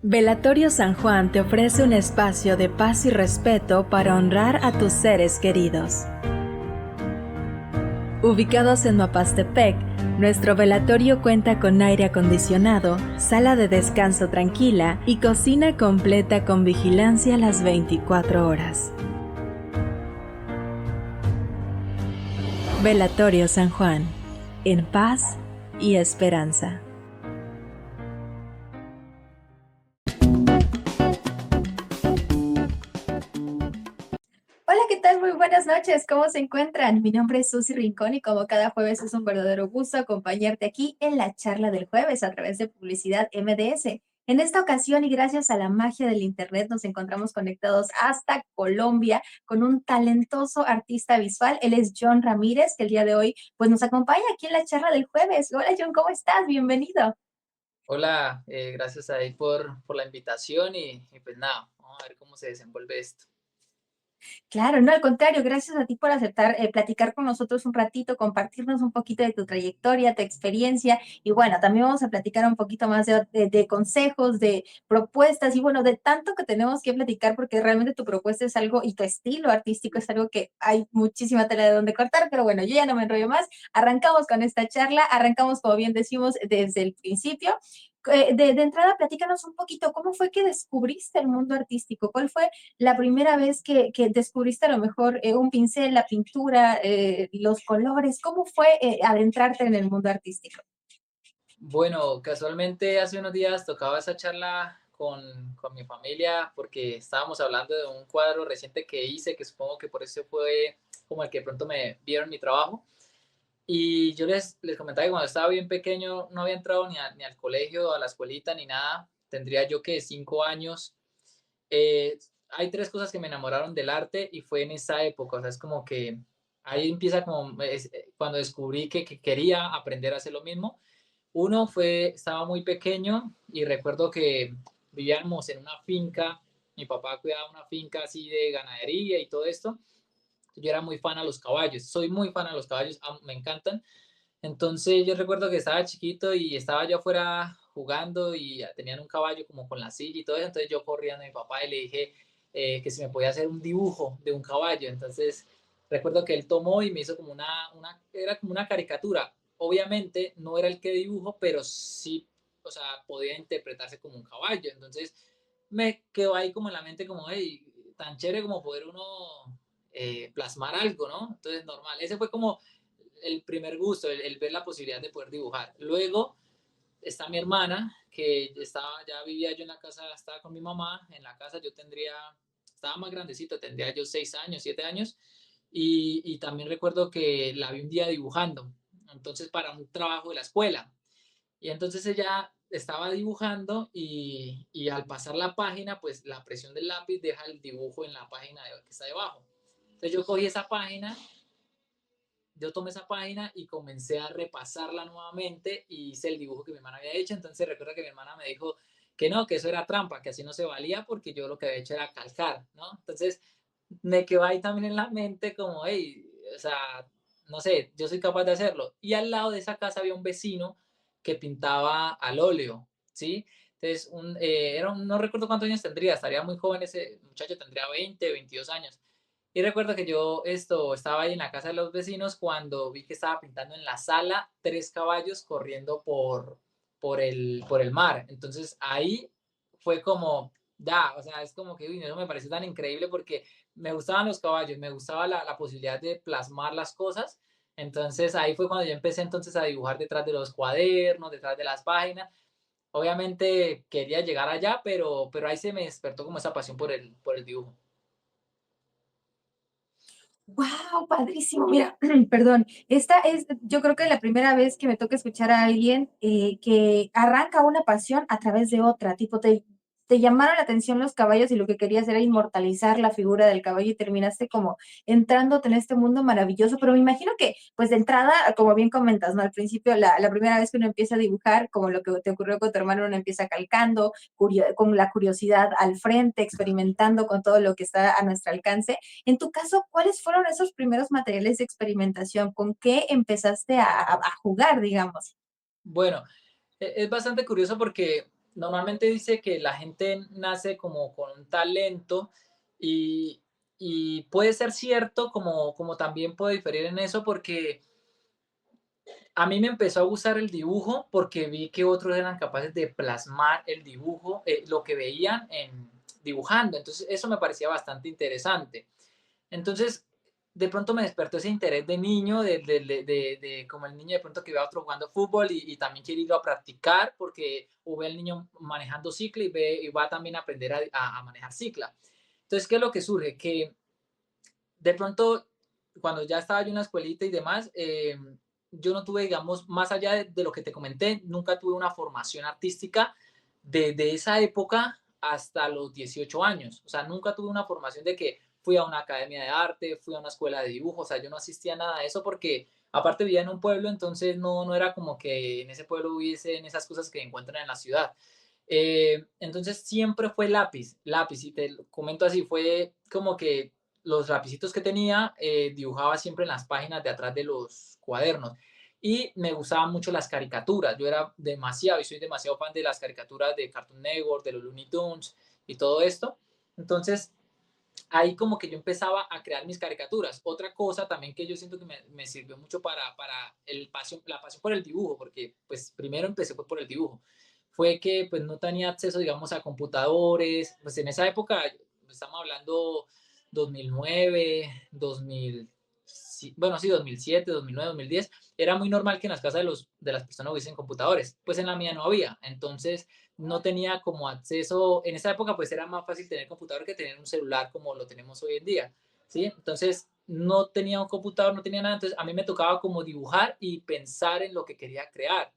Velatorio San Juan te ofrece un espacio de paz y respeto para honrar a tus seres queridos. Ubicados en Mapastepec, nuestro velatorio cuenta con aire acondicionado, sala de descanso tranquila y cocina completa con vigilancia las 24 horas. Velatorio San Juan, en paz y esperanza. Hola, ¿qué tal? Muy buenas noches. ¿Cómo se encuentran? Mi nombre es Susy Rincón y como cada jueves es un verdadero gusto acompañarte aquí en la charla del jueves a través de Publicidad MDS. En esta ocasión y gracias a la magia del internet nos encontramos conectados hasta Colombia con un talentoso artista visual. Él es John Ramírez, que el día de hoy pues nos acompaña aquí en la charla del jueves. Hola John, ¿cómo estás? Bienvenido. Hola, gracias ahí por la invitación y pues nada, vamos a ver cómo se desenvuelve esto. Claro, no, al contrario, gracias a ti por aceptar platicar con nosotros un ratito, compartirnos un poquito de tu trayectoria, tu experiencia y bueno, también vamos a platicar un poquito más de consejos, de propuestas y bueno, de tanto que tenemos que platicar porque realmente tu propuesta es algo y tu estilo artístico es algo que hay muchísima tela de donde cortar, pero bueno, yo ya no me enrollo más, arrancamos con esta charla, arrancamos como bien decimos desde el principio. De entrada, platícanos un poquito, ¿cómo fue que descubriste el mundo artístico? ¿Cuál fue la primera vez que descubriste a lo mejor un pincel, la pintura, los colores? ¿Cómo fue adentrarte en el mundo artístico? Bueno, casualmente hace unos días tocaba esa charla con mi familia porque estábamos hablando de un cuadro reciente que hice, que supongo que por eso fue como el que de pronto me vieron mi trabajo. Y yo les comentaba que cuando estaba bien pequeño no había entrado ni al colegio, a la escuelita, ni nada. Tendría yo que 5 años. Eh, Hay tres cosas que me enamoraron del arte y fue en esa época, o sea, es como que ahí empieza como cuando descubrí que quería aprender a hacer lo mismo. Uno fue, estaba muy pequeño y recuerdo que vivíamos en una finca, mi papá cuidaba una finca así de ganadería y todo esto. Yo era muy fan a los caballos, soy muy fan a los caballos, me encantan. Entonces yo recuerdo que estaba chiquito y estaba yo afuera jugando y tenían un caballo como con la silla y todo eso, entonces yo corrí a mi papá y le dije que si me podía hacer un dibujo de un caballo. Entonces recuerdo que él tomó y me hizo como era como una caricatura. Obviamente no era el que dibujo, pero sí, o sea, podía interpretarse como un caballo. Entonces me quedó ahí como en la mente como, hey, tan chévere como poder uno plasmar algo, ¿no? Entonces normal, ese fue como el primer gusto, el ver la posibilidad de poder dibujar. Luego está mi hermana, que ya vivía yo en la casa, estaba con mi mamá en la casa, estaba más grandecito, tendría yo 6 años, 7 años, y también recuerdo que la vi un día dibujando, entonces para un trabajo de la escuela, y entonces ella estaba dibujando y al pasar la página, pues la presión del lápiz deja el dibujo en la página que está debajo. Entonces yo tomé esa página y comencé a repasarla nuevamente y hice el dibujo que mi hermana había hecho. Entonces recuerdo que mi hermana me dijo que no, que eso era trampa, que así no se valía porque yo lo que había hecho era calcar, ¿no? Entonces me quedó ahí también en la mente como, hey, o sea, no sé, yo soy capaz de hacerlo. Y al lado de esa casa había un vecino que pintaba al óleo, ¿sí? Entonces, no recuerdo cuántos años tendría, estaría muy joven ese muchacho, tendría 20, 22 años. Y recuerdo que yo estaba ahí en la casa de los vecinos cuando vi que estaba pintando en la sala tres caballos corriendo por el mar. Entonces ahí fue como, ya, o sea, es como que, uy, eso me pareció tan increíble porque me gustaban los caballos, me gustaba la posibilidad de plasmar las cosas. Entonces ahí fue cuando yo empecé entonces a dibujar detrás de los cuadernos, detrás de las páginas. Obviamente quería llegar allá, pero ahí se me despertó como esa pasión por el dibujo. ¡Wow! Padrísimo. Mira, perdón, esta es, yo creo que la primera vez que me toca escuchar a alguien que arranca una pasión a través de otra, tipo, te llamaron la atención los caballos y lo que querías era inmortalizar la figura del caballo y terminaste como entrándote en este mundo maravilloso, pero me imagino que, pues de entrada, como bien comentas, ¿no? Al principio, la primera vez que uno empieza a dibujar, como lo que te ocurrió con tu hermano, uno empieza calcando, con la curiosidad al frente, experimentando con todo lo que está a nuestro alcance. En tu caso, ¿cuáles fueron esos primeros materiales de experimentación? ¿Con qué empezaste a jugar, digamos? Bueno, es bastante curioso porque normalmente dice que la gente nace como con un talento y, y puede ser cierto como también puede diferir en eso porque a mí me empezó a gustar el dibujo porque vi que otros eran capaces de plasmar el dibujo, lo que veían dibujando. Entonces, eso me parecía bastante interesante. Entonces, de pronto me despertó ese interés de niño, de como el niño de pronto que ve a otro jugando fútbol y también quiere ir a practicar porque o ve al niño manejando cicla y va también a aprender a manejar cicla. Entonces, ¿qué es lo que surge? Que de pronto, cuando ya estaba yo en la escuelita y demás, yo no tuve, digamos, más allá de lo que te comenté, nunca tuve una formación artística desde esa época hasta los 18 años. O sea, nunca tuve una formación de que fui a una academia de arte, fui a una escuela de dibujo, o sea, yo no asistía a nada de eso porque aparte vivía en un pueblo, entonces no era como que en ese pueblo hubiesen esas cosas que encuentran en la ciudad. Entonces siempre fue lápiz, y te lo comento así, fue como que los lapicitos que tenía, dibujaba siempre en las páginas de atrás de los cuadernos. Y me gustaban mucho las caricaturas. Yo era demasiado, y soy demasiado fan de las caricaturas de Cartoon Network, de los Looney Tunes y todo esto. Entonces, ahí como que yo empezaba a crear mis caricaturas. Otra cosa también que yo siento que me sirvió mucho para la pasión por el dibujo, porque pues primero empecé fue por el dibujo, fue que pues no tenía acceso, digamos, a computadores. Pues en esa época, estamos hablando 2009, 2000, bueno, sí, 2007, 2009, 2010, era muy normal que en las casas de las personas hubiesen computadores. Pues en la mía no había. Entonces, no tenía como acceso, en esa época pues era más fácil tener computador que tener un celular como lo tenemos hoy en día, ¿sí? Entonces no tenía un computador, no tenía nada, entonces a mí me tocaba como dibujar y pensar en lo que quería crear,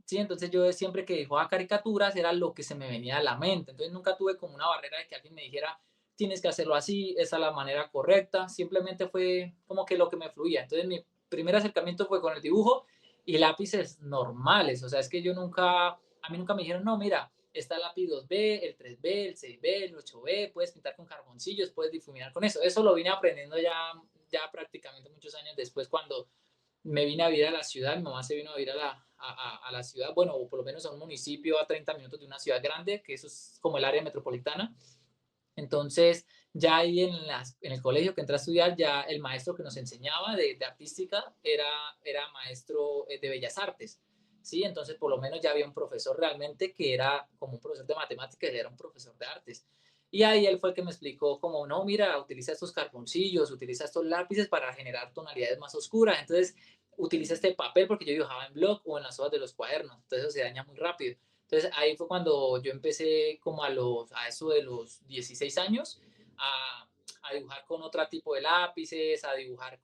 ¿sí? Entonces yo siempre que dibujaba caricaturas era lo que se me venía a la mente, entonces nunca tuve como una barrera de que alguien me dijera, tienes que hacerlo así, esa es la manera correcta, simplemente fue como que lo que me fluía, entonces mi primer acercamiento fue con el dibujo y lápices normales, o sea, es que yo nunca, a mí nunca me dijeron, no, mira, está el lápiz 2B, el 3B, el 6B, el 8B, puedes pintar con carboncillos, puedes difuminar con eso. Eso lo vine aprendiendo ya prácticamente muchos años después cuando me vine a vivir a la ciudad, mi mamá se vino a vivir a la ciudad, bueno, o por lo menos a un municipio a 30 minutos de una ciudad grande, que eso es como el área metropolitana. Entonces, ya ahí en el colegio que entré a estudiar, ya el maestro que nos enseñaba de artística era maestro de bellas artes, ¿sí? Entonces, por lo menos ya había un profesor realmente que era como un profesor de matemáticas, él era un profesor de artes. Y ahí él fue el que me explicó como, no, mira, utiliza estos carboncillos, utiliza estos lápices para generar tonalidades más oscuras. Entonces, utiliza este papel porque yo dibujaba en bloc o en las hojas de los cuadernos. Entonces, eso se daña muy rápido. Entonces ahí fue cuando yo empecé como a eso de los 16 años a dibujar con otro tipo de lápices, a dibujar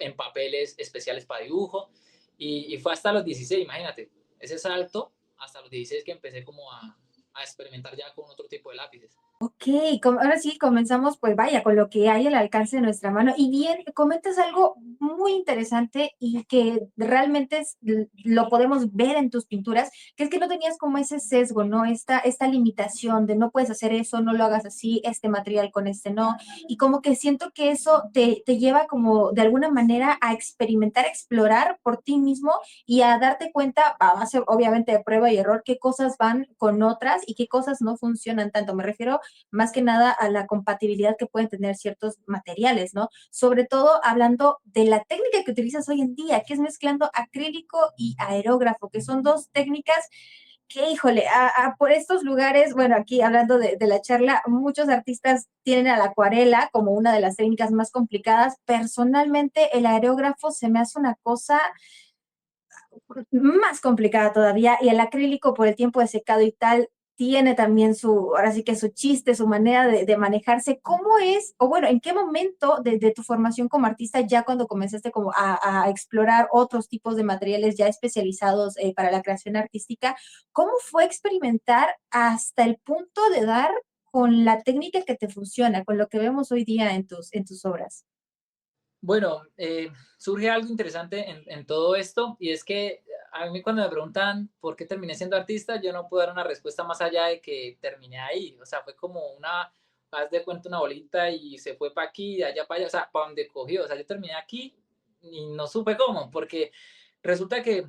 en papeles especiales para dibujo. Y fue hasta los 16, imagínate, ese salto hasta los 16 que empecé como a experimentar ya con otro tipo de lápices. Ok, ahora sí comenzamos, pues vaya, con lo que hay al alcance de nuestra mano. Y bien, comentas algo muy interesante y que realmente lo podemos ver en tus pinturas, que es que no tenías como ese sesgo, ¿no? Esta limitación de no puedes hacer eso, no lo hagas así, este material con este no. Y como que siento que eso te lleva como de alguna manera a experimentar, a explorar por ti mismo y a darte cuenta, a base obviamente de prueba y error, qué cosas van con otras y qué cosas no funcionan tanto. Me refiero más que nada a la compatibilidad que pueden tener ciertos materiales, ¿no? Sobre todo hablando de la técnica que utilizas hoy en día, que es mezclando acrílico y aerógrafo, que son dos técnicas que, híjole, por estos lugares, bueno, aquí hablando de la charla, muchos artistas tienen a la acuarela como una de las técnicas más complicadas. Personalmente, el aerógrafo se me hace una cosa más complicada todavía y el acrílico por el tiempo de secado y tal tiene también ahora sí que su chiste, su manera de manejarse. ¿Cómo es, o bueno, en qué momento de tu formación como artista, ya cuando comenzaste como a explorar otros tipos de materiales ya especializados para la creación artística, cómo fue experimentar hasta el punto de dar con la técnica que te funciona, con lo que vemos hoy día en tus obras? Bueno, surge algo interesante en todo esto y es que a mí cuando me preguntan por qué terminé siendo artista, yo no puedo dar una respuesta más allá de que terminé ahí. O sea, fue como haz de cuenta una bolita y se fue para aquí, de allá para allá, o sea, para donde cogió. O sea, yo terminé aquí y no supe cómo, porque resulta que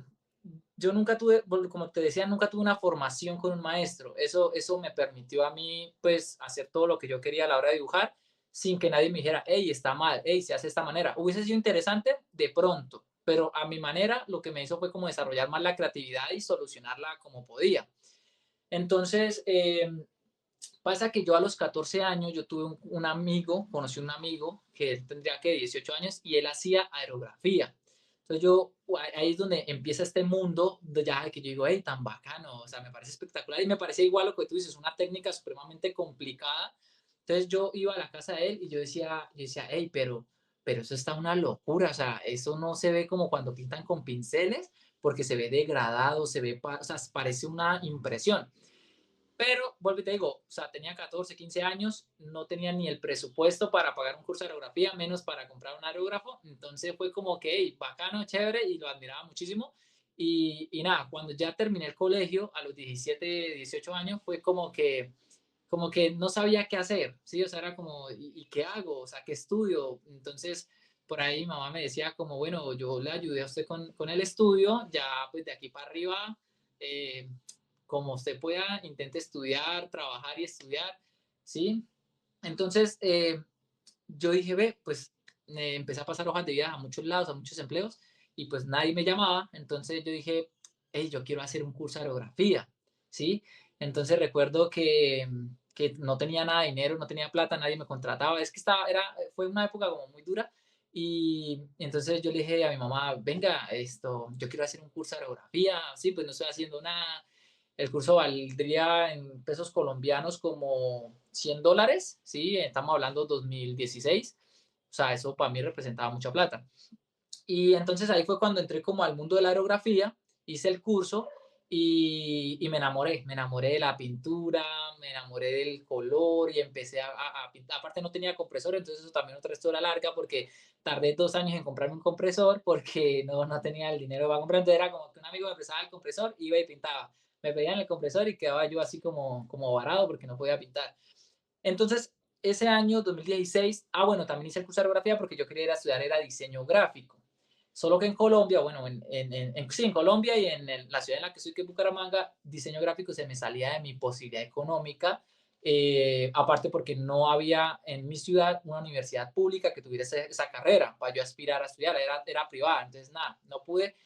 yo nunca tuve, como te decía, nunca tuve una formación con un maestro. Eso me permitió a mí, pues, hacer todo lo que yo quería a la hora de dibujar, sin que nadie me dijera, hey, está mal, hey, se hace de esta manera. Hubiese sido interesante de pronto, pero a mi manera lo que me hizo fue como desarrollar más la creatividad y solucionarla como podía. Entonces, pasa que yo a los 14 años, yo tuve un amigo, conocí un amigo que él tendría que 18 años y él hacía aerografía. Entonces yo, ahí es donde empieza este mundo de ya que yo digo, hey, tan bacano, o sea, me parece espectacular y me parece igual lo que tú dices, una técnica supremamente complicada. Entonces yo iba a la casa de él y yo decía, hey, pero eso está una locura, o sea, eso no se ve como cuando pintan con pinceles, porque se ve degradado, se ve, o sea, parece una impresión. Pero, vuelvo y te digo, o sea, tenía 14, 15 años, no tenía ni el presupuesto para pagar un curso de aerografía, menos para comprar un aerógrafo. Entonces fue como que, hey, bacano, chévere, y lo admiraba muchísimo. Y nada, cuando ya terminé el colegio, a los 17, 18 años, fue como que no sabía qué hacer, ¿sí? O sea, era como, ¿y qué hago? O sea, ¿qué estudio? Entonces, por ahí mi mamá me decía como, bueno, yo le ayudé a usted con el estudio, ya pues de aquí para arriba, eh, como usted pueda, intente estudiar, trabajar y estudiar, ¿sí? Entonces, yo dije, ve, pues empecé a pasar hojas de vida a muchos lados, a muchos empleos, y pues nadie me llamaba, entonces yo dije, hey, yo quiero hacer un curso de aerografía, ¿sí? Entonces recuerdo que no tenía nada de dinero, no tenía plata, nadie me contrataba, es que fue una época como muy dura, y entonces yo le dije a mi mamá, venga, yo quiero hacer un curso de aerografía, sí, pues no estoy haciendo nada, el curso valdría en pesos colombianos como $100, ¿sí? Estamos hablando 2016. O sea, eso para mí representaba mucha plata. Y entonces ahí fue cuando entré como al mundo de la aerografía, hice el curso y me enamoré de la pintura, me enamoré del color y empecé a pintar. Aparte no tenía compresor, entonces eso también otra historia larga porque tardé 2 años en comprarme un compresor porque no tenía el dinero para comprar. Entonces era como que un amigo me prestaba el compresor, iba y pintaba. Me pedían el compresor y quedaba yo así como varado porque no podía pintar. Entonces, ese año 2016, bueno, también hice el curso de aerografía porque yo quería ir a estudiar era diseño gráfico. Solo que en Colombia, bueno, sí, en Colombia y en la ciudad en la que estoy, que es Bucaramanga, diseño gráfico se me salía de mi posibilidad económica, aparte porque no había en mi ciudad una universidad pública que tuviera esa carrera para yo aspirar a estudiar, era privada, entonces nada, no pude,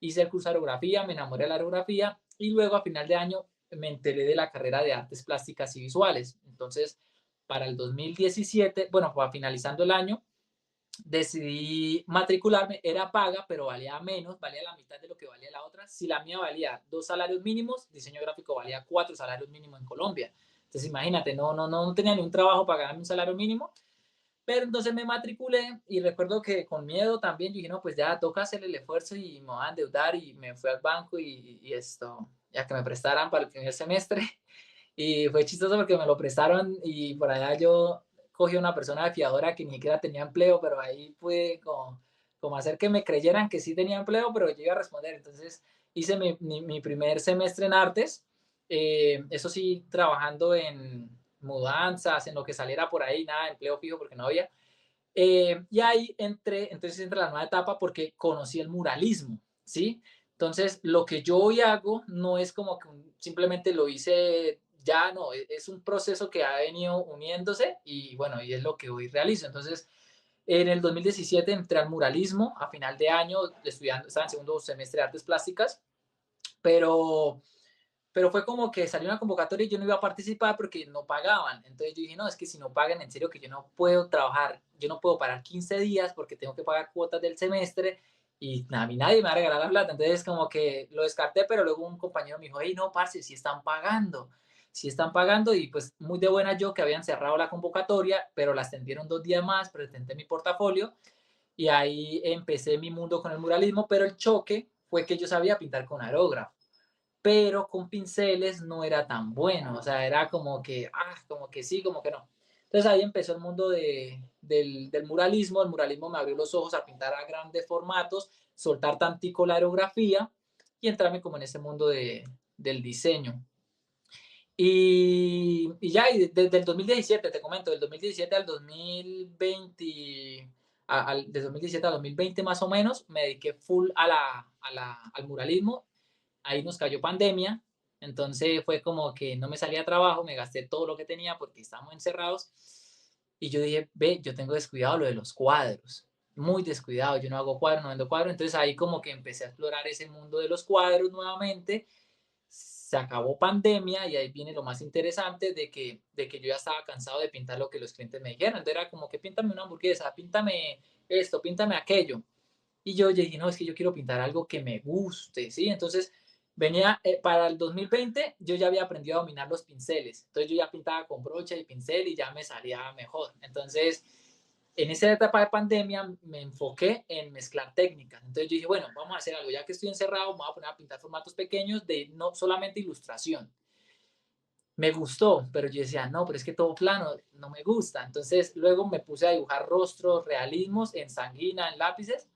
hice el curso de aerografía, me enamoré de la aerografía y luego a final de año me enteré de la carrera de artes plásticas y visuales. Entonces, para el 2017, bueno, para finalizando el año, decidí matricularme, era paga, pero valía menos, valía la mitad de lo que valía la otra. Si la mía valía 2 salarios mínimos, diseño gráfico valía 4 salarios mínimos en Colombia. Entonces, imagínate, no tenía ni un trabajo para ganarme un salario mínimo, pero entonces me matriculé y recuerdo que con miedo también yo dije, no, pues ya toca hacer el esfuerzo y me voy a endeudar y me fui al banco ya que me prestaran para el primer semestre. Y fue chistoso porque me lo prestaron y por allá yo cogí a una persona de fiadora que ni siquiera tenía empleo, pero ahí pude como hacer que me creyeran que sí tenía empleo, pero yo iba a responder. Entonces hice mi primer semestre en artes, eso sí, trabajando en mudanzas, en lo que saliera por ahí, nada de empleo fijo porque no había. Y ahí entonces entra la nueva etapa porque conocí el muralismo, ¿sí? Entonces, lo que yo hoy hago no es como que simplemente lo hice ya, no, es un proceso que ha venido uniéndose y bueno, y es lo que hoy realizo. Entonces, en el 2017 entré al muralismo a final de año, estudiando, estaba en segundo semestre de artes plásticas, pero fue como que salió una convocatoria y yo no iba a participar porque no pagaban. Entonces yo dije, no, es que si no pagan, en serio que yo no puedo trabajar, yo no puedo parar 15 días porque tengo que pagar cuotas del semestre y a mí nadie me va a regalar la plata. Entonces como que lo descarté, pero luego un compañero me dijo, hey, no, parce, si están pagando y pues muy de buena yo que habían cerrado la convocatoria, pero la extendieron 2 días más, presenté mi portafolio y ahí empecé mi mundo con el muralismo, pero el choque fue que yo sabía pintar con aerógrafo, pero con pinceles no era tan bueno, o sea, era como que sí, como que no. Entonces ahí empezó el mundo del muralismo, el muralismo me abrió los ojos a pintar a grandes formatos, soltar tantico la aerografía y entrarme como en ese mundo del diseño. Y ya, y desde el 2017, te comento, del 2017 al 2020, del 2017 al 2020 más o menos, me dediqué full al muralismo ahí nos cayó pandemia, entonces fue como que no me salía a trabajo, me gasté todo lo que tenía porque estábamos encerrados y yo dije, ve, yo tengo descuidado lo de los cuadros, muy descuidado, yo no hago cuadros, no vendo cuadros, entonces ahí como que empecé a explorar ese mundo de los cuadros nuevamente. Se acabó pandemia y ahí viene lo más interesante de que yo ya estaba cansado de pintar lo que los clientes me dijeran. Entonces era como que píntame una hamburguesa, píntame esto, píntame aquello. Y yo dije, no, es que yo quiero pintar algo que me guste, ¿sí? Entonces venía, para el 2020 yo ya había aprendido a dominar los pinceles. Entonces yo ya pintaba con brocha y pincel y ya me salía mejor. Entonces en esa etapa de pandemia me enfoqué en mezclar técnicas. Entonces yo dije, bueno, vamos a hacer algo. Ya que estoy encerrado, me voy a poner a pintar formatos pequeños de no solamente ilustración. Me gustó, pero yo decía, no, pero es que todo plano no me gusta. Entonces luego me puse a dibujar rostros, realismos en sanguina, en lápices.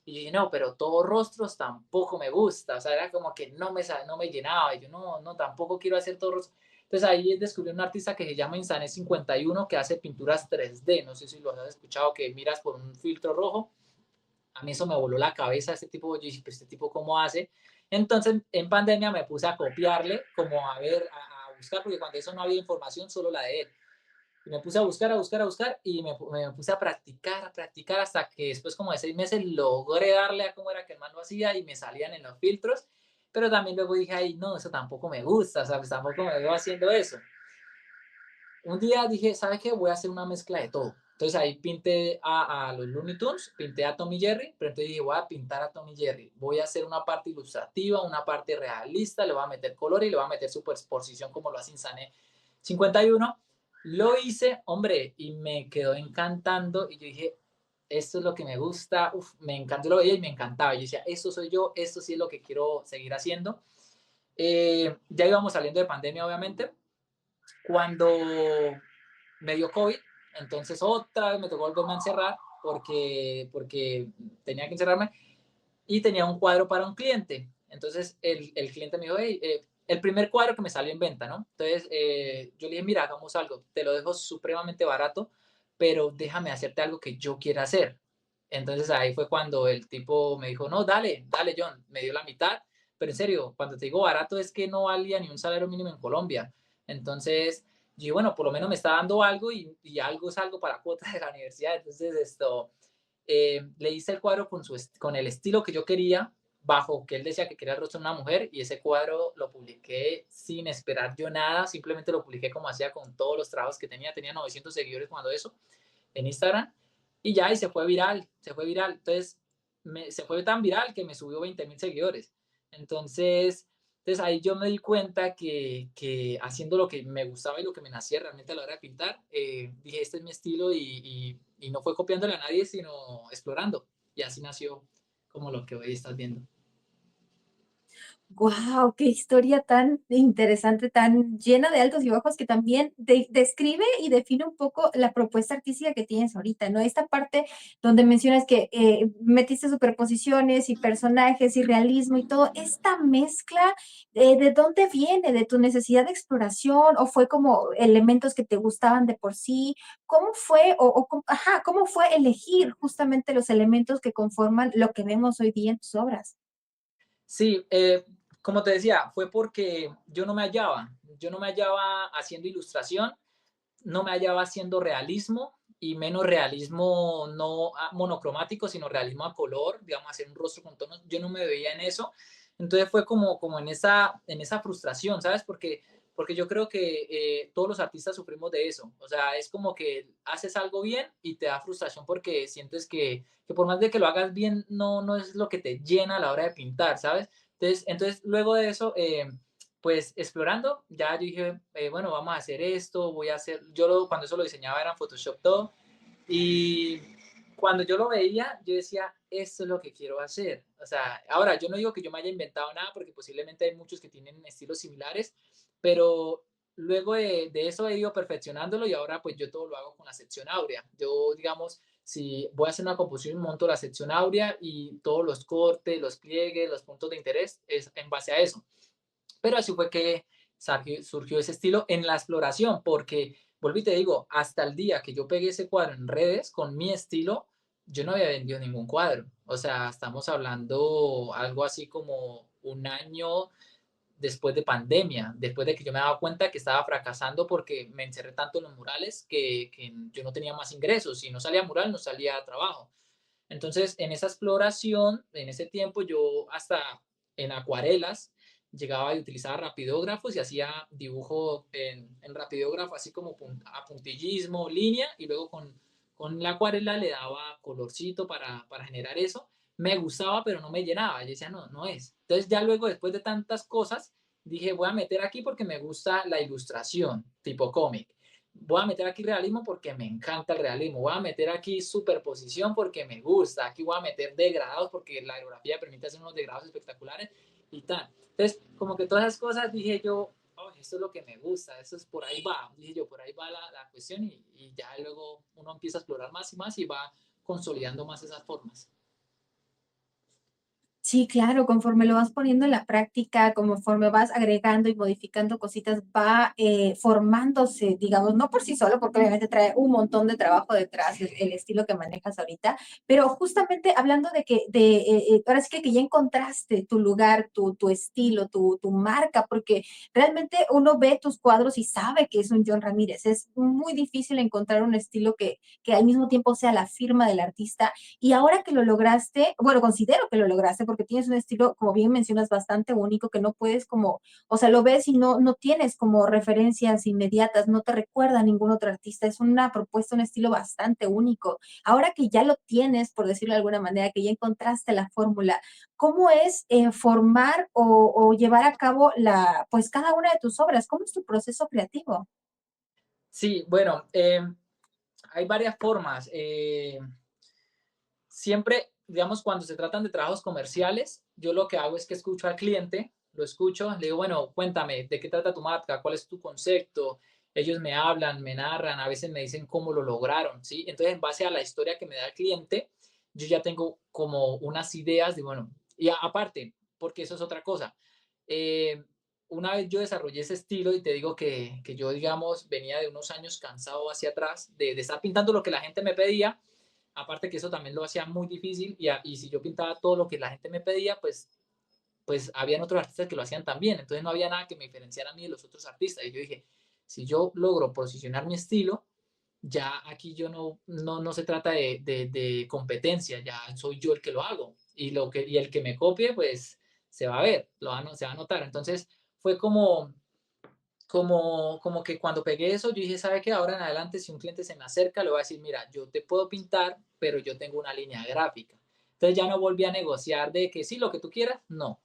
Y dije, no, pero todos rostros tampoco me gusta. O sea, era como que no me llenaba. Y yo, no, no, tampoco quiero hacer todos rostros. Entonces ahí descubrí un artista que se llama Insane 51 que hace pinturas 3D. No sé si lo has escuchado, que miras por un filtro rojo. A mí eso me voló la cabeza, este tipo, yo dije, pues este tipo cómo hace. Entonces en pandemia me puse a copiarle, como a ver, a buscar, porque cuando eso no había información, solo la de él. Y me puse a buscar, a buscar, a buscar y me puse a practicar hasta que después como de 6 meses logré darle a cómo era que el man lo hacía y me salían en los filtros. Pero también luego dije, ay, no, eso tampoco me gusta, o sea, pues tampoco me veo haciendo eso. Un día dije, ¿sabes qué? Voy a hacer una mezcla de todo. Entonces ahí pinté a los Looney Tunes, pinté a Tommy Jerry, pero entonces dije, voy a pintar a Tommy Jerry. Voy a hacer una parte ilustrativa, una parte realista, le voy a meter color y le voy a meter superposición como lo hace Insane 51. Lo hice, hombre, y me quedó encantando y yo dije, esto es lo que me gusta, uf, me encantó, lo veía y me encantaba. Yo decía, esto soy yo, esto sí es lo que quiero seguir haciendo. Ya íbamos saliendo de pandemia, obviamente, cuando me dio COVID, entonces otra vez me tocó volverme a encerrar porque tenía que encerrarme y tenía un cuadro para un cliente. Entonces el cliente me dijo, hey, el primer cuadro que me salió en venta, ¿no? Entonces yo le dije, mira, hagamos algo, te lo dejo supremamente barato, pero déjame hacerte algo que yo quiera hacer. Entonces ahí fue cuando el tipo me dijo, no, dale, dale, John, me dio la mitad, pero en serio, cuando te digo barato es que no valía ni un salario mínimo en Colombia. Entonces, yo, bueno, por lo menos me está dando algo y algo es algo para cuotas de la universidad. Entonces, le hice el cuadro con el estilo que yo quería, bajo que él decía que quería el rostro de una mujer, y ese cuadro lo publiqué sin esperar yo nada, simplemente lo publiqué como hacía con todos los trabajos que tenía 900 seguidores cuando eso, en Instagram, y ya, y se fue viral, se fue viral. Entonces, se fue tan viral que me subió 20.000 seguidores. Entonces, entonces ahí yo me di cuenta que haciendo lo que me gustaba y lo que me nacía realmente a la hora de pintar, dije, este es mi estilo y no fue copiándole a nadie, sino explorando. Y así nació como lo que hoy estás viendo. Wow, qué historia tan interesante, tan llena de altos y bajos que también describe y define un poco la propuesta artística que tienes ahorita, ¿no? Esta parte donde mencionas que metiste superposiciones y personajes y realismo y todo, esta mezcla, ¿de dónde viene? ¿De tu necesidad de exploración o fue como elementos que te gustaban de por sí? ¿Cómo fue ajá, cómo fue elegir justamente los elementos que conforman lo que vemos hoy día en tus obras? Sí, como te decía, fue porque yo no me hallaba haciendo ilustración, no me hallaba haciendo realismo y menos realismo no monocromático, sino realismo a color, digamos, hacer un rostro con tonos, yo no me veía en eso. Entonces fue como en esa frustración, ¿sabes? Porque yo creo que todos los artistas sufrimos de eso. O sea, es como que haces algo bien y te da frustración porque sientes que por más de que lo hagas bien, no es lo que te llena a la hora de pintar, ¿sabes? Entonces luego de eso, pues explorando, ya yo dije, bueno, vamos a hacer esto, voy a hacer, cuando eso lo diseñaba era en Photoshop todo, y cuando yo lo veía, yo decía, esto es lo que quiero hacer. O sea, ahora yo no digo que yo me haya inventado nada, porque posiblemente hay muchos que tienen estilos similares, pero luego de eso he ido perfeccionándolo y ahora pues yo todo lo hago con la sección áurea. Yo, digamos, si voy a hacer una composición, monto la sección áurea y todos los cortes, los pliegues, los puntos de interés es en base a eso. Pero así fue que surgió ese estilo en la exploración, porque, vuelvo y te digo, hasta el día que yo pegué ese cuadro en redes con mi estilo, yo no había vendido ningún cuadro. O sea, estamos hablando algo así como un año después de pandemia, después de que yo me daba cuenta que estaba fracasando porque me encerré tanto en los murales que yo no tenía más ingresos. Si no salía mural, no salía trabajo. Entonces, en esa exploración, en ese tiempo, yo hasta en acuarelas llegaba y utilizaba rapidógrafos y hacía dibujo en rapidógrafo, así como a puntillismo, línea, y luego con la acuarela le daba colorcito para generar eso. Me gustaba, pero no me llenaba. Yo decía, no, no es. Entonces, ya luego, después de tantas cosas, dije, voy a meter aquí porque me gusta la ilustración, tipo cómic. Voy a meter aquí realismo porque me encanta el realismo. Voy a meter aquí superposición porque me gusta. Aquí voy a meter degradados porque la aerografía permite hacer unos degradados espectaculares y tal. Entonces, como que todas esas cosas dije yo, oh, esto es lo que me gusta, eso es por ahí va. Dije yo, por ahí va la cuestión y ya luego uno empieza a explorar más y más y va consolidando más esas formas. Sí, claro, conforme lo vas poniendo en la práctica, conforme vas agregando y modificando cositas, va formándose, digamos, no por sí solo, porque obviamente trae un montón de trabajo detrás, el estilo que manejas ahorita, pero justamente hablando de ahora sí que ya encontraste tu lugar, tu estilo, tu marca, porque realmente uno ve tus cuadros y sabe que es un John Ramírez. Es muy difícil encontrar un estilo que al mismo tiempo sea la firma del artista y ahora que lo lograste, bueno, considero que lo lograste porque tienes un estilo, como bien mencionas, bastante único que no puedes como, o sea, lo ves y no tienes como referencias inmediatas, no te recuerda a ningún otro artista. Es una propuesta, un estilo bastante único. Ahora que ya lo tienes, por decirlo de alguna manera, que ya encontraste la fórmula, ¿cómo es formar o llevar a cabo pues cada una de tus obras? ¿Cómo es tu proceso creativo? Sí, bueno, hay varias formas. Siempre, digamos, cuando se tratan de trabajos comerciales, yo lo que hago es que escucho al cliente, lo escucho, le digo, bueno, cuéntame, ¿de qué trata tu marca? ¿Cuál es tu concepto? Ellos me hablan, me narran, a veces me dicen cómo lo lograron, ¿sí? Entonces, en base a la historia que me da el cliente, yo ya tengo como unas ideas de, bueno, y aparte, porque eso es otra cosa. eh, una vez yo desarrollé ese estilo y te digo que yo, digamos, venía de unos años cansado hacia atrás de estar pintando lo que la gente me pedía. Aparte que eso también lo hacía muy difícil y si yo pintaba todo lo que la gente me pedía, pues habían otros artistas que lo hacían también. Entonces no había nada que me diferenciara a mí de los otros artistas. Y yo dije, si yo logro posicionar mi estilo, ya aquí yo no se trata de competencia, ya soy yo el que lo hago. Y el que me copie, pues se va a ver, se va a notar. Entonces fue como que cuando pegué eso, yo dije, ¿sabe qué? Ahora en adelante, si un cliente se me acerca, le voy a decir, mira, yo te puedo pintar, pero yo tengo una línea gráfica. Entonces ya no volví a negociar de que sí, lo que tú quieras, no.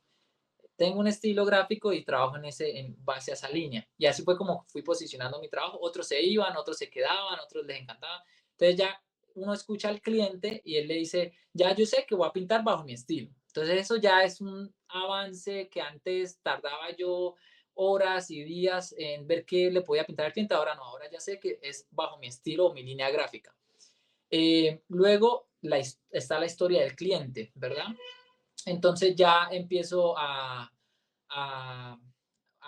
Tengo un estilo gráfico y trabajo en base a esa línea. Y así fue como fui posicionando mi trabajo. Otros se iban, otros se quedaban, otros les encantaba. Entonces ya uno escucha al cliente y él le dice, ya yo sé que voy a pintar bajo mi estilo. Entonces eso ya es un avance que antes tardaba yo horas y días en ver qué le podía pintar al cliente. Ahora no, ahora ya sé que es bajo mi estilo o mi línea gráfica. Luego está la historia del cliente, ¿verdad? Entonces ya empiezo a, a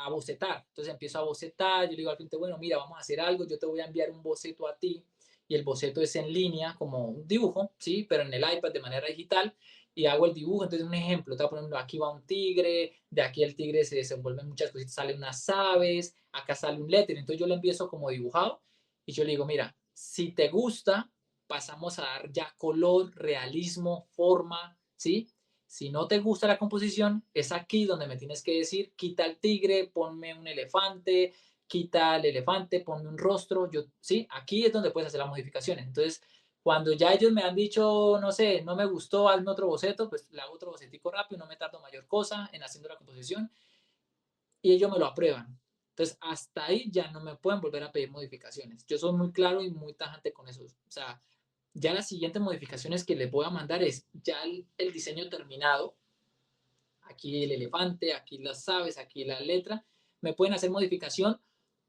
bocetar. Entonces empiezo a bocetar, yo le digo al cliente, bueno, mira, vamos a hacer algo, yo te voy a enviar un boceto a ti y el boceto es en línea como un dibujo, ¿sí? Pero en el iPad de manera digital y hago el dibujo. Entonces un ejemplo, te voy a poner, aquí va un tigre, de aquí el tigre se desenvuelven muchas cositas, salen unas aves, acá sale un lettering. Entonces yo lo empiezo como dibujado y yo le digo, mira, si te gusta, pasamos a dar ya color, realismo, forma, ¿sí? Si no te gusta la composición, es aquí donde me tienes que decir, quita el tigre, ponme un elefante, quita el elefante, ponme un rostro. Yo, sí, aquí es donde puedes hacer las modificaciones. Entonces, cuando ya ellos me han dicho, no sé, no me gustó, hazme otro boceto, pues le hago otro bocetico rápido, no me tardo mayor cosa en haciendo la composición y ellos me lo aprueban. Entonces, hasta ahí ya no me pueden volver a pedir modificaciones. Yo soy muy claro y muy tajante con eso. O sea, ya las siguientes modificaciones que les voy a mandar es ya el diseño terminado. Aquí el elefante, aquí las aves, aquí la letra. Me pueden hacer modificación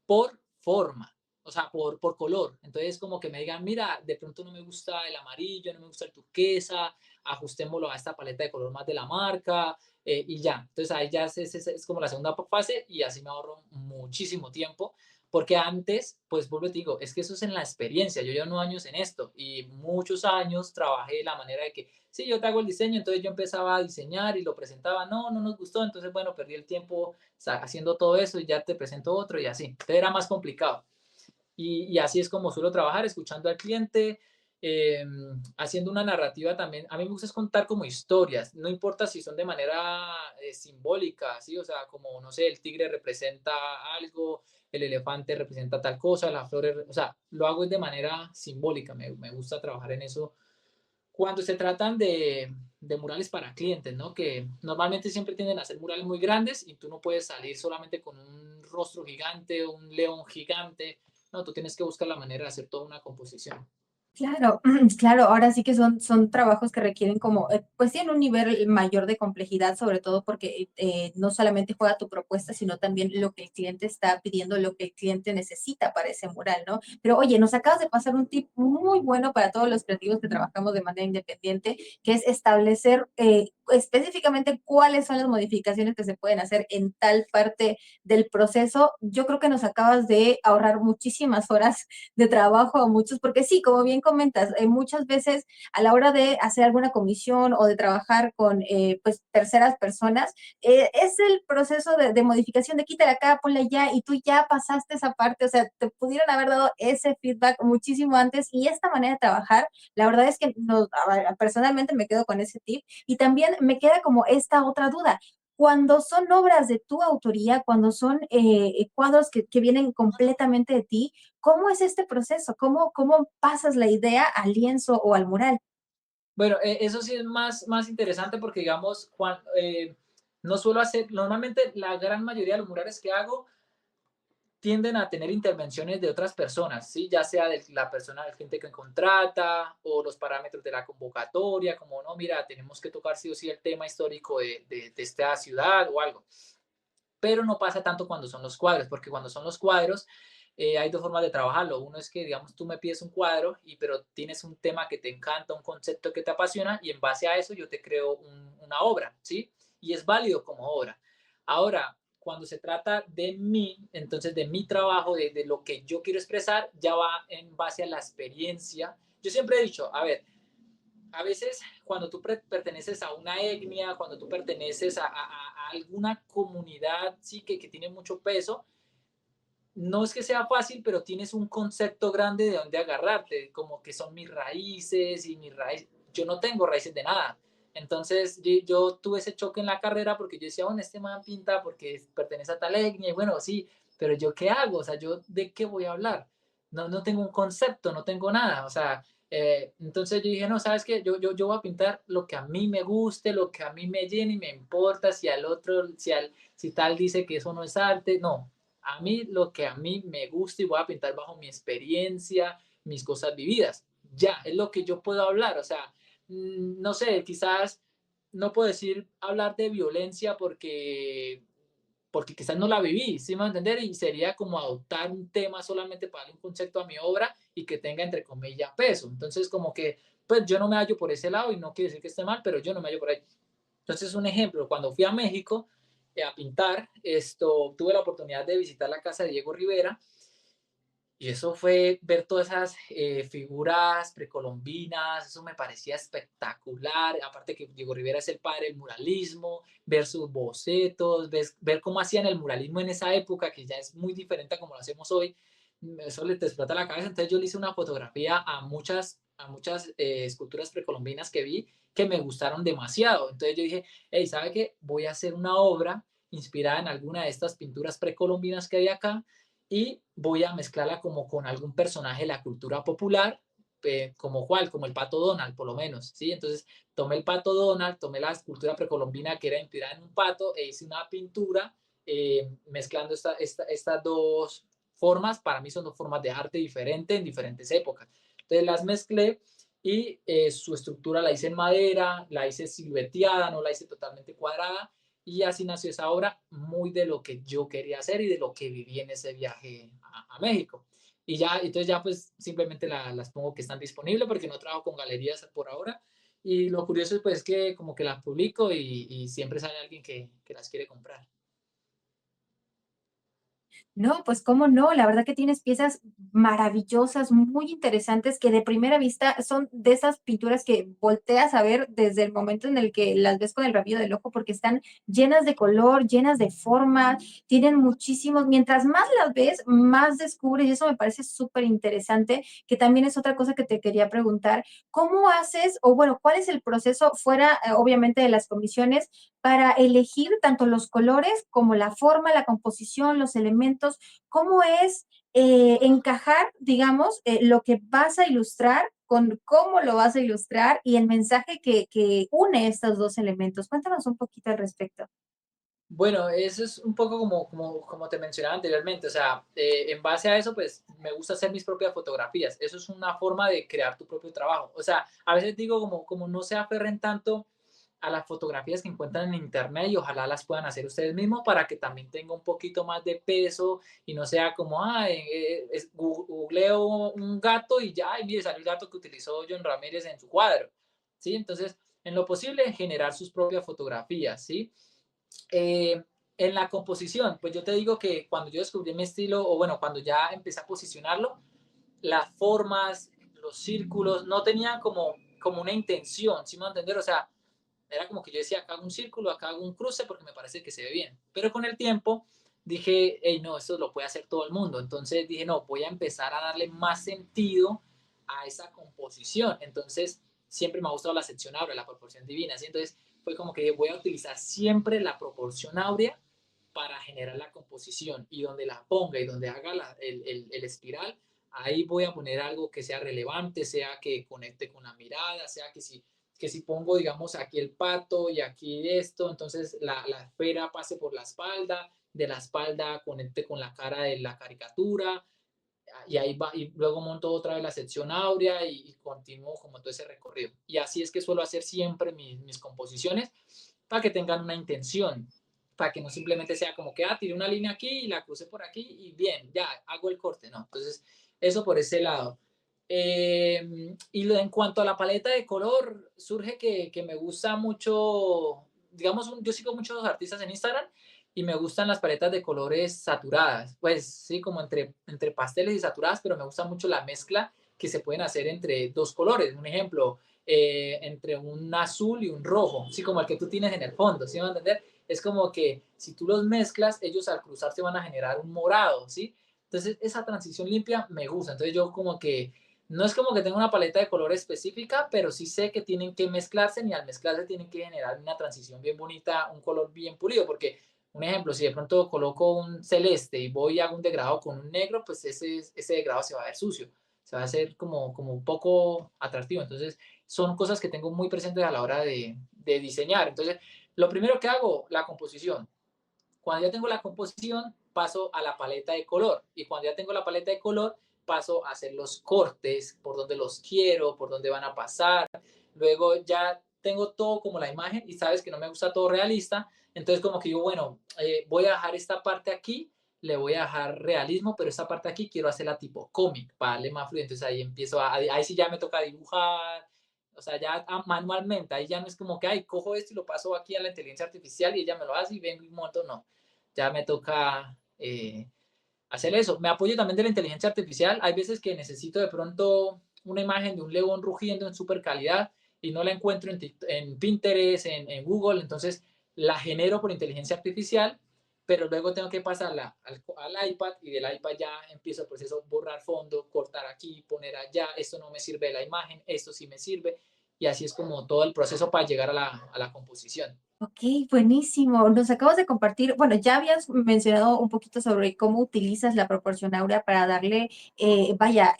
por forma, o sea, por color. Entonces, como que me digan, mira, de pronto no me gusta el amarillo, no me gusta el turquesa, ajustémoslo a esta paleta de color más de la marca y ya. Entonces, ahí ya es como la segunda fase y así me ahorro muchísimo tiempo Porque antes, pues vuelvo y te digo, es que eso es en la experiencia. Yo llevo 9 años en esto y muchos años trabajé de la manera de que, sí, yo te hago el diseño, entonces yo empezaba a diseñar y lo presentaba, no, no nos gustó, entonces bueno, perdí el tiempo haciendo todo eso y ya te presento otro y así. Entonces era más complicado. Y así es como suelo trabajar, escuchando al cliente, eh, haciendo una narrativa también. A mí me gusta es contar como historias, no importa si son de manera simbólica, ¿sí? O sea, como, no sé, el tigre representa algo, el elefante representa tal cosa, las flores, o sea, lo hago de manera simbólica, me gusta trabajar en eso cuando se tratan de murales para clientes, ¿no? Que normalmente siempre tienden a ser murales muy grandes y tú no puedes salir solamente con un rostro gigante, un león gigante, no, tú tienes que buscar la manera de hacer toda una composición. Claro, claro, ahora sí que son trabajos que requieren como, pues sí, en un nivel mayor de complejidad, sobre todo porque no solamente juega tu propuesta, sino también lo que el cliente está pidiendo, lo que el cliente necesita para ese mural, ¿no? Pero oye, nos acabas de pasar un tip muy bueno para todos los creativos que trabajamos de manera independiente, que es establecer específicamente cuáles son las modificaciones que se pueden hacer en tal parte del proceso. Yo creo que nos acabas de ahorrar muchísimas horas de trabajo a muchos, porque sí, como bien comentas, muchas veces a la hora de hacer alguna comisión o de trabajar con pues terceras personas, es el proceso de modificación de quítale acá, ponle allá, y tú ya pasaste esa parte, o sea, te pudieron haber dado ese feedback muchísimo antes, y esta manera de trabajar, la verdad es que personalmente me quedo con ese tip, y también me queda como esta otra duda, cuando son obras de tu autoría, cuando son cuadros que vienen completamente de ti, ¿cómo es este proceso? ¿Cómo pasas la idea al lienzo o al mural? Bueno, eso sí es más interesante porque, digamos, no suelo hacer, normalmente la gran mayoría de los murales que hago tienden a tener intervenciones de otras personas, ¿sí? Ya sea de la persona, la gente que contrata o los parámetros de la convocatoria, como no, mira, tenemos que tocar sí o sí el tema histórico de esta ciudad o algo. Pero no pasa tanto cuando son los cuadros, porque cuando son los cuadros hay dos formas de trabajarlo. Uno es que, digamos, tú me pides un cuadro, pero tienes un tema que te encanta, un concepto que te apasiona, y en base a eso yo te creo una obra, ¿sí? Y es válido como obra. Ahora, cuando se trata de mí, entonces de mi trabajo, de lo que yo quiero expresar, ya va en base a la experiencia. Yo siempre he dicho, a ver, a veces cuando tú perteneces a una etnia, cuando tú perteneces a alguna comunidad, sí, que tiene mucho peso, no es que sea fácil, pero tienes un concepto grande de dónde agarrarte, como que son mis raíces y mis raíces. Yo no tengo raíces de nada. Entonces yo tuve ese choque en la carrera porque yo decía, bueno, este man pinta porque pertenece a tal etnia y bueno, sí, pero yo qué hago, o sea, yo de qué voy a hablar. No tengo un concepto, no tengo nada, o sea, entonces yo dije, no, sabes qué, yo voy a pintar lo que a mí me guste, lo que a mí me llene y me importa si al otro, si tal dice que eso no es arte, no, a mí lo que a mí me gusta y voy a pintar bajo mi experiencia, mis cosas vividas. Ya, es lo que yo puedo hablar. O sea, no sé, quizás no puedo decir hablar de violencia porque quizás no la viví, ¿sí me va a entender? Y sería como adoptar un tema solamente para darle un concepto a mi obra y que tenga, entre comillas, peso. Entonces, como que, pues yo no me hallo por ese lado y no quiere decir que esté mal, pero yo no me hallo por ahí. Entonces, un ejemplo, cuando fui a México a pintar, tuve la oportunidad de visitar la casa de Diego Rivera y eso fue ver todas esas figuras precolombinas, eso me parecía espectacular, aparte que Diego Rivera es el padre del muralismo, ver sus bocetos, ver cómo hacían el muralismo en esa época, que ya es muy diferente a como lo hacemos hoy, eso le te explota la cabeza, entonces yo le hice una fotografía a muchas esculturas precolombinas que vi que me gustaron demasiado, entonces yo dije, hey, ¿sabe qué? Voy a hacer una obra inspirada en alguna de estas pinturas precolombinas que hay acá, y voy a mezclarla como con algún personaje de la cultura popular, como cuál, como el Pato Donald, por lo menos, ¿sí? Entonces tomé el Pato Donald, tomé la escultura precolombina que era inspirada en un pato e hice una pintura mezclando estas dos formas. Para mí son dos formas de arte diferentes en diferentes épocas. Entonces las mezclé y su estructura la hice en madera, la hice silueteada, no la hice totalmente cuadrada, y así nació esa obra, muy de lo que yo quería hacer y de lo que viví en ese viaje a México. Y ya, entonces ya pues simplemente las pongo que están disponibles porque no trabajo con galerías por ahora. Y lo curioso es pues que como que las publico y siempre sale alguien que las quiere comprar. No, pues cómo no, la verdad que tienes piezas maravillosas, muy interesantes, que de primera vista son de esas pinturas que volteas a ver desde el momento en el que las ves con el rabillo del ojo, porque están llenas de color, llenas de forma, tienen muchísimos, mientras más las ves, más descubres, y eso me parece súper interesante, que también es otra cosa que te quería preguntar, ¿cómo haces, o bueno, cuál es el proceso fuera, obviamente, de las comisiones, para elegir tanto los colores como la forma, la composición, los elementos? ¿Cómo es encajar, digamos, lo que vas a ilustrar con cómo lo vas a ilustrar y el mensaje que une estos dos elementos? Cuéntanos un poquito al respecto. Bueno, eso es un poco como te mencionaba anteriormente, o sea, en base a eso, pues me gusta hacer mis propias fotografías. Eso es una forma de crear tu propio trabajo. O sea, a veces digo como no se aferren tanto a las fotografías que encuentran en internet y ojalá las puedan hacer ustedes mismos para que también tenga un poquito más de peso y no sea como, googleo un gato y ya, y mire, salió el gato que utilizó John Ramírez en su cuadro, ¿sí? Entonces, en lo posible, generar sus propias fotografías, ¿sí? Eh, en la composición, pues yo te digo que cuando yo descubrí mi estilo, o bueno, cuando ya empecé a posicionarlo, las formas, los círculos, no tenían como una intención, ¿sí me va a entender? O sea, era como que yo decía, acá hago un círculo, acá hago un cruce porque me parece que se ve bien. Pero con el tiempo dije, hey, no, esto lo puede hacer todo el mundo. Entonces dije, no, voy a empezar a darle más sentido a esa composición. Entonces siempre me ha gustado la sección áurea, la proporción divina. ¿Sí? Entonces fue como que voy a utilizar siempre la proporción áurea para generar la composición y donde la ponga y donde haga el espiral, ahí voy a poner algo que sea relevante, sea que conecte con la mirada, sea que si pongo, digamos, aquí el pato y aquí esto, entonces la esfera pase por la espalda, de la espalda conecte con la cara de la caricatura, y ahí va, y luego monto otra vez la sección áurea y continúo como todo ese recorrido. Y así es que suelo hacer siempre mis composiciones para que tengan una intención, para que no simplemente sea como que, tiré una línea aquí y la crucé por aquí y bien, ya, hago el corte, ¿no? Entonces, eso por ese lado. En cuanto a la paleta de color, surge que me gusta mucho, digamos, yo sigo muchos artistas en Instagram y me gustan las paletas de colores saturadas, pues sí, como entre pasteles y saturadas, pero me gusta mucho la mezcla que se pueden hacer entre dos colores. Un ejemplo, entre un azul y un rojo, sí, como el que tú tienes en el fondo, ¿sí me van a entender? Es como que si tú los mezclas, ellos al cruzarse van a generar un morado, ¿sí? Entonces, esa transición limpia me gusta. Entonces, yo como que no es como que tenga una paleta de color específica, pero sí sé que tienen que mezclarse y al mezclarse tienen que generar una transición bien bonita, un color bien pulido, porque un ejemplo, si de pronto coloco un celeste y voy y hago un degradado con un negro, pues ese degradado se va a ver sucio, se va a hacer como un poco atractivo. Entonces, son cosas que tengo muy presentes a la hora de diseñar. Entonces, lo primero que hago, la composición. Cuando ya tengo la composición, paso a la paleta de color. Y cuando ya tengo la paleta de color, paso a hacer los cortes, por donde los quiero, por dónde van a pasar. Luego ya tengo todo como la imagen y sabes que no me gusta todo realista. Entonces como que digo, bueno, voy a dejar esta parte aquí, le voy a dejar realismo, pero esta parte aquí quiero hacerla tipo cómic, para darle más fluido. Entonces ahí empiezo ahí sí ya me toca dibujar, o sea, ya manualmente, ahí ya no es como que, cojo esto y lo paso aquí a la inteligencia artificial y ella me lo hace y vengo y monto, no, ya me toca hacer eso. Me apoyo también de la inteligencia artificial. Hay veces que necesito de pronto una imagen de un león rugiendo en super calidad y no la encuentro en Pinterest, en Google, entonces la genero por inteligencia artificial, pero luego tengo que pasarla al iPad y del iPad ya empiezo el proceso, borrar fondo, cortar aquí, poner allá, esto no me sirve de la imagen, esto sí me sirve, y así es como todo el proceso para llegar a la composición. Ok, buenísimo. Nos acabas de compartir, bueno, ya habías mencionado un poquito sobre cómo utilizas la proporción áurea para darle, vaya,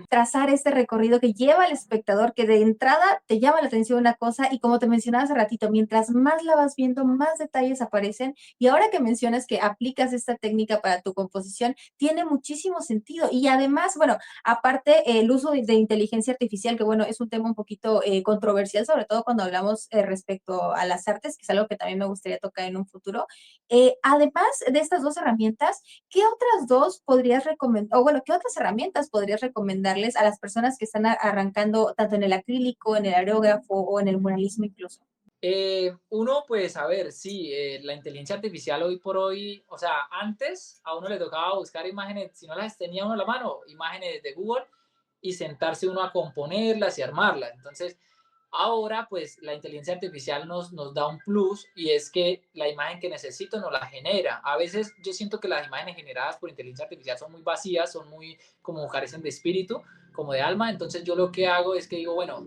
trazar este recorrido que lleva al espectador, que de entrada te llama la atención una cosa y como te mencionaba hace ratito, mientras más la vas viendo, más detalles aparecen. Y ahora que mencionas que aplicas esta técnica para tu composición, tiene muchísimo sentido. Y además, bueno, aparte, el uso de inteligencia artificial, que bueno, es un tema un poquito controversial, sobre todo cuando hablamos respecto a las artes, que es algo que también me gustaría tocar en un futuro. Además de estas dos herramientas, ¿qué otras dos podrías recomendar, o bueno, qué otras herramientas podrías recomendarles a las personas que están arrancando tanto en el acrílico, en el aerógrafo o en el muralismo incluso? Uno, pues, a ver, sí, la inteligencia artificial hoy por hoy, o sea, antes a uno le tocaba buscar imágenes, si no las tenía uno a la mano, imágenes de Google y sentarse uno a componerlas y armarlas. Entonces, ahora, pues, la inteligencia artificial nos da un plus y es que la imagen que necesito nos la genera. A veces yo siento que las imágenes generadas por inteligencia artificial son muy vacías, son muy, como carecen de espíritu, como de alma. Entonces, yo lo que hago es que digo, bueno,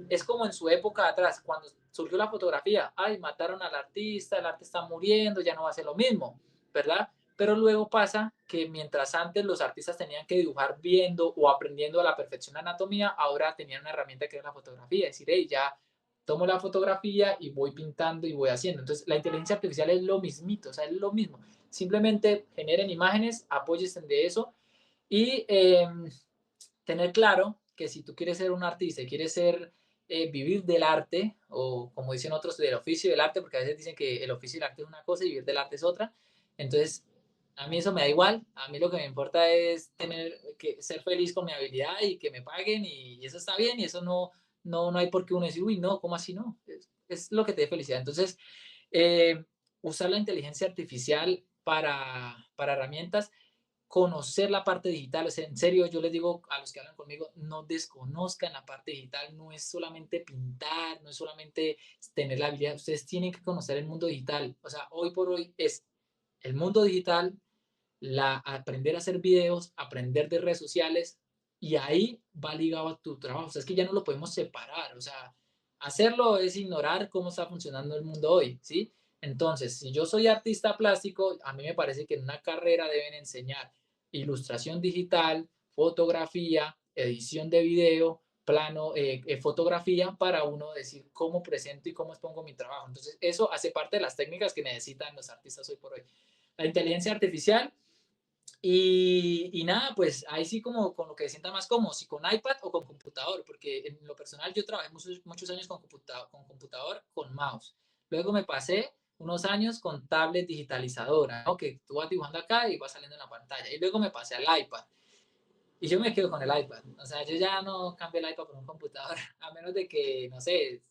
es como en su época atrás, cuando surgió la fotografía, ay, mataron al artista, el arte está muriendo, ya no va a ser lo mismo, ¿verdad? Pero luego pasa que mientras antes los artistas tenían que dibujar viendo o aprendiendo a la perfección la anatomía, ahora tenían una herramienta que era la fotografía, es decir, hey, ya tomo la fotografía y voy pintando y voy haciendo. Entonces, la inteligencia artificial es lo mismito, o sea, es lo mismo. Simplemente generen imágenes, apóyense de eso y tener claro que si tú quieres ser un artista y quieres ser, vivir del arte, o como dicen otros, del oficio del arte, porque a veces dicen que el oficio del arte es una cosa y vivir del arte es otra. Entonces, a mí eso me da igual. A mí lo que me importa es ser feliz con mi habilidad y que me paguen y eso está bien y eso no hay por qué uno decir, uy, no, ¿cómo así no? Es lo que te dé felicidad. Entonces, eh, usar la inteligencia artificial para herramientas, conocer la parte digital. O sea, en serio, yo les digo a los que hablan conmigo, no desconozcan la parte digital, no es solamente pintar, no es solamente tener la habilidad, ustedes tienen que conocer el mundo digital. O sea, hoy por hoy es el mundo digital, aprender a hacer videos, aprender de redes sociales, y ahí va ligado a tu trabajo. O sea, es que ya no lo podemos separar. O sea, hacerlo es ignorar cómo está funcionando el mundo hoy, ¿sí? Entonces, si yo soy artista plástico, a mí me parece que en una carrera deben enseñar ilustración digital, fotografía, edición de video, plano, fotografía, para uno decir cómo presento y cómo expongo mi trabajo. Entonces, eso hace parte de las técnicas que necesitan los artistas hoy por hoy. La inteligencia artificial y nada, pues ahí sí como con lo que se sienta más cómodo, si con iPad o con computador, porque en lo personal yo trabajé muchos años con computador, con mouse. Luego me pasé unos años con tablet digitalizadora, ¿no? Que tú vas dibujando acá y va saliendo en la pantalla. Y luego me pasé al iPad. Y yo me quedo con el iPad. O sea, yo ya no cambio el iPad por un computador, a menos de que, no sé,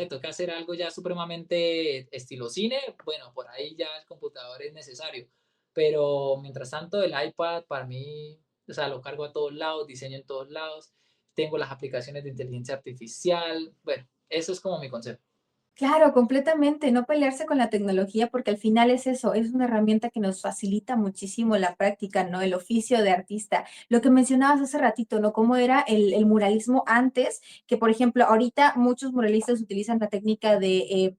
toca hacer algo ya supremamente estilo cine, bueno, por ahí ya el computador es necesario. Pero mientras tanto, el iPad para mí, o sea, lo cargo a todos lados, diseño en todos lados, tengo las aplicaciones de inteligencia artificial. Bueno, eso es como mi concepto. Claro, completamente, no pelearse con la tecnología, porque al final es eso, es una herramienta que nos facilita muchísimo la práctica, ¿no? El oficio de artista. Lo que mencionabas hace ratito, ¿no? Cómo era el muralismo antes, que por ejemplo, ahorita muchos muralistas utilizan la técnica de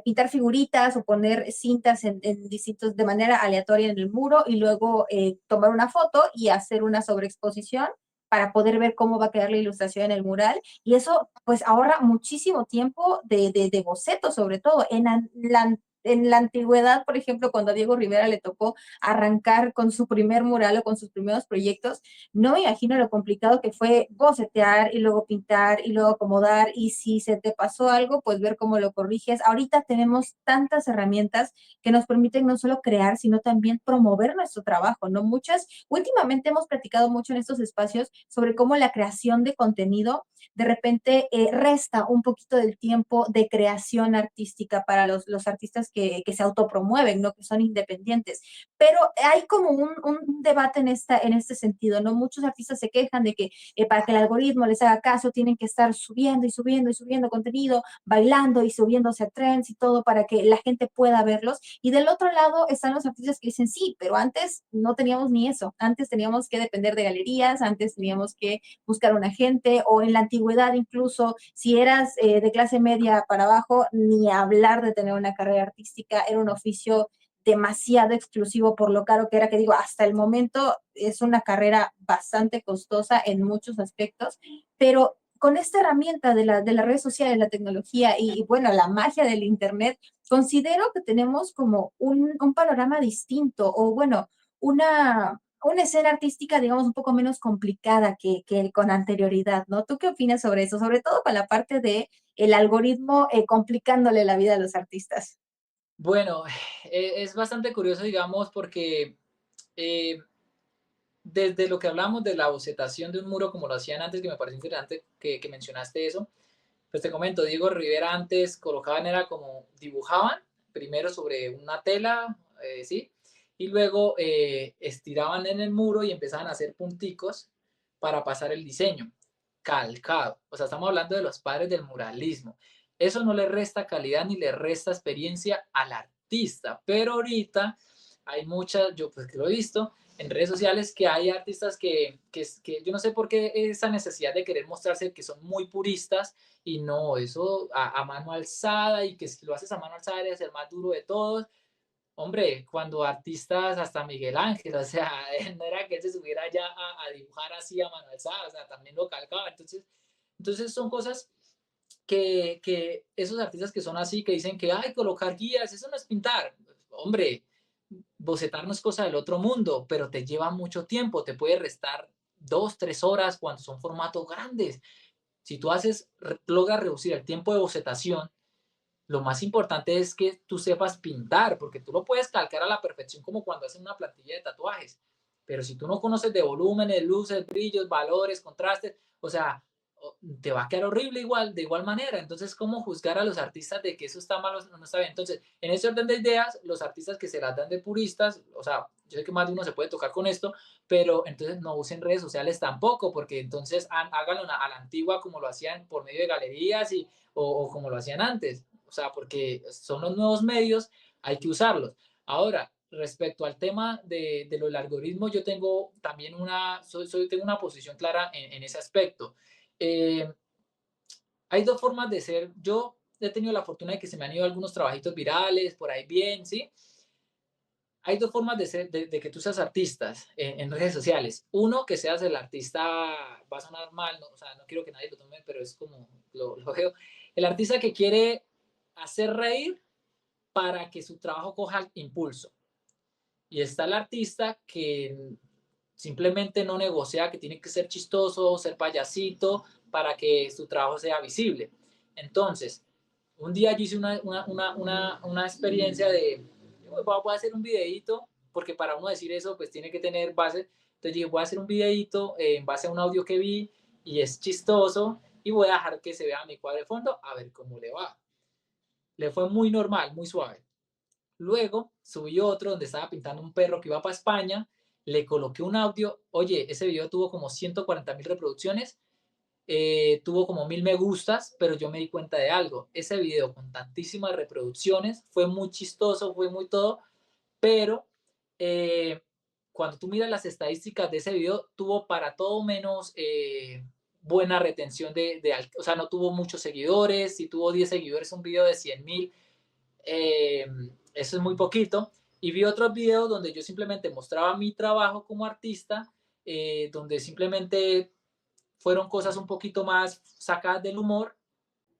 pintar figuritas o poner cintas en distintos, de manera aleatoria en el muro y luego tomar una foto y hacer una sobreexposición para poder ver cómo va a quedar la ilustración en el mural. Y eso pues ahorra muchísimo tiempo de boceto, sobre todo. En la antigüedad, por ejemplo, cuando a Diego Rivera le tocó arrancar con su primer mural o con sus primeros proyectos, no me imagino lo complicado que fue bocetear y luego pintar y luego acomodar, y si se te pasó algo, pues ver cómo lo corriges. Ahorita tenemos tantas herramientas que nos permiten no solo crear, sino también promover nuestro trabajo, ¿no? Últimamente hemos platicado mucho en estos espacios sobre cómo la creación de contenido de repente resta un poquito del tiempo de creación artística para los artistas que se autopromueven, ¿no? Que son independientes. Pero hay como un debate en este sentido, ¿no? Muchos artistas se quejan de que para que el algoritmo les haga caso tienen que estar subiendo y subiendo y subiendo contenido, bailando y subiéndose a trends y todo para que la gente pueda verlos. Y del otro lado están los artistas que dicen, sí, pero antes no teníamos ni eso. Antes teníamos que depender de galerías, antes teníamos que buscar un agente, o en la antigüedad incluso, si eras de clase media para abajo, ni hablar de tener una carrera artística, era un oficio demasiado exclusivo por lo caro que era, que digo, hasta el momento es una carrera bastante costosa en muchos aspectos, pero con esta herramienta de las redes sociales, la tecnología y, bueno, la magia del Internet, considero que tenemos como un panorama distinto, o bueno, una escena artística, digamos, un poco menos complicada que con anterioridad, ¿no? ¿Tú qué opinas sobre eso? Sobre todo con la parte de el algoritmo complicándole la vida a los artistas. Bueno, es bastante curioso, digamos, porque eh, desde lo que hablamos de la bocetación de un muro como lo hacían antes, que me parece interesante que mencionaste eso, Pues te comento, Diego Rivera antes colocaban, era como dibujaban primero sobre una tela, ¿sí? Y luego estiraban en el muro y empezaban a hacer punticos para pasar el diseño, calcado. O sea, estamos hablando de los padres del muralismo. Eso no le resta calidad ni le resta experiencia al artista, pero ahorita hay muchas, yo pues que lo he visto en redes sociales, que hay artistas que yo no sé por qué esa necesidad de querer mostrarse que son muy puristas y no, eso a mano alzada y que si lo haces a mano alzada eres el más duro de todos. Hombre, cuando artistas, hasta Miguel Ángel, o sea, no era que él se subiera ya a dibujar así a mano alzada, o sea, también lo calcaba. Entonces son cosas que esos artistas que son así, que dicen que, ay, colocar guías, eso no es pintar. Hombre, bocetar no es cosa del otro mundo, pero te lleva mucho tiempo, te puede restar 2, 3 horas cuando son formatos grandes. Si tú logras reducir el tiempo de bocetación, lo más importante es que tú sepas pintar, porque tú lo puedes calcar a la perfección como cuando haces una plantilla de tatuajes. Pero si tú no conoces de volúmenes, luces, brillos, valores, contrastes, o sea, te va a quedar horrible igual, de igual manera. Entonces, ¿cómo juzgar a los artistas de que eso está mal o no está bien? Entonces, en ese orden de ideas, los artistas que se las dan de puristas, o sea, yo sé que más de uno se puede tocar con esto, pero entonces no usen redes sociales tampoco, porque entonces háganlo a la antigua como lo hacían por medio de galerías o como lo hacían antes. O sea, porque son los nuevos medios, hay que usarlos. Ahora, respecto al tema de lo del algoritmo, yo tengo también tengo una posición clara en ese aspecto. Eh, Hay dos formas de ser. Yo he tenido la fortuna de que se me han ido algunos trabajitos virales, por ahí bien, ¿sí? Hay dos formas de ser, de que tú seas artistas en redes sociales. Uno, que seas el artista, va a sonar mal, no, o sea, no quiero que nadie lo tome, pero es como lo veo. El artista que quiere hacer reír para que su trabajo coja impulso. Y está el artista que simplemente no negocia, que tiene que ser chistoso, ser payasito para que su trabajo sea visible. Entonces, un día yo hice una experiencia de, voy a hacer un videíto, porque para uno decir eso, pues tiene que tener base. Entonces dije, voy a hacer un videíto en base a un audio que vi y es chistoso y voy a dejar que se vea mi cuadro de fondo a ver cómo le va. Le fue muy normal, muy suave. Luego subí otro donde estaba pintando un perro que iba para España, le coloqué un audio, oye, ese video tuvo como 140.000 reproducciones, tuvo como 1000 me gustas, pero yo me di cuenta de algo, ese video con tantísimas reproducciones fue muy chistoso, fue muy todo, pero cuando tú miras las estadísticas de ese video, tuvo para todo menos buena retención o sea, no tuvo muchos seguidores, si tuvo 10 seguidores, un video de 100.000, eh, eso es muy poquito. Y vi otros videos donde yo simplemente mostraba mi trabajo como artista, donde simplemente fueron cosas un poquito más sacadas del humor,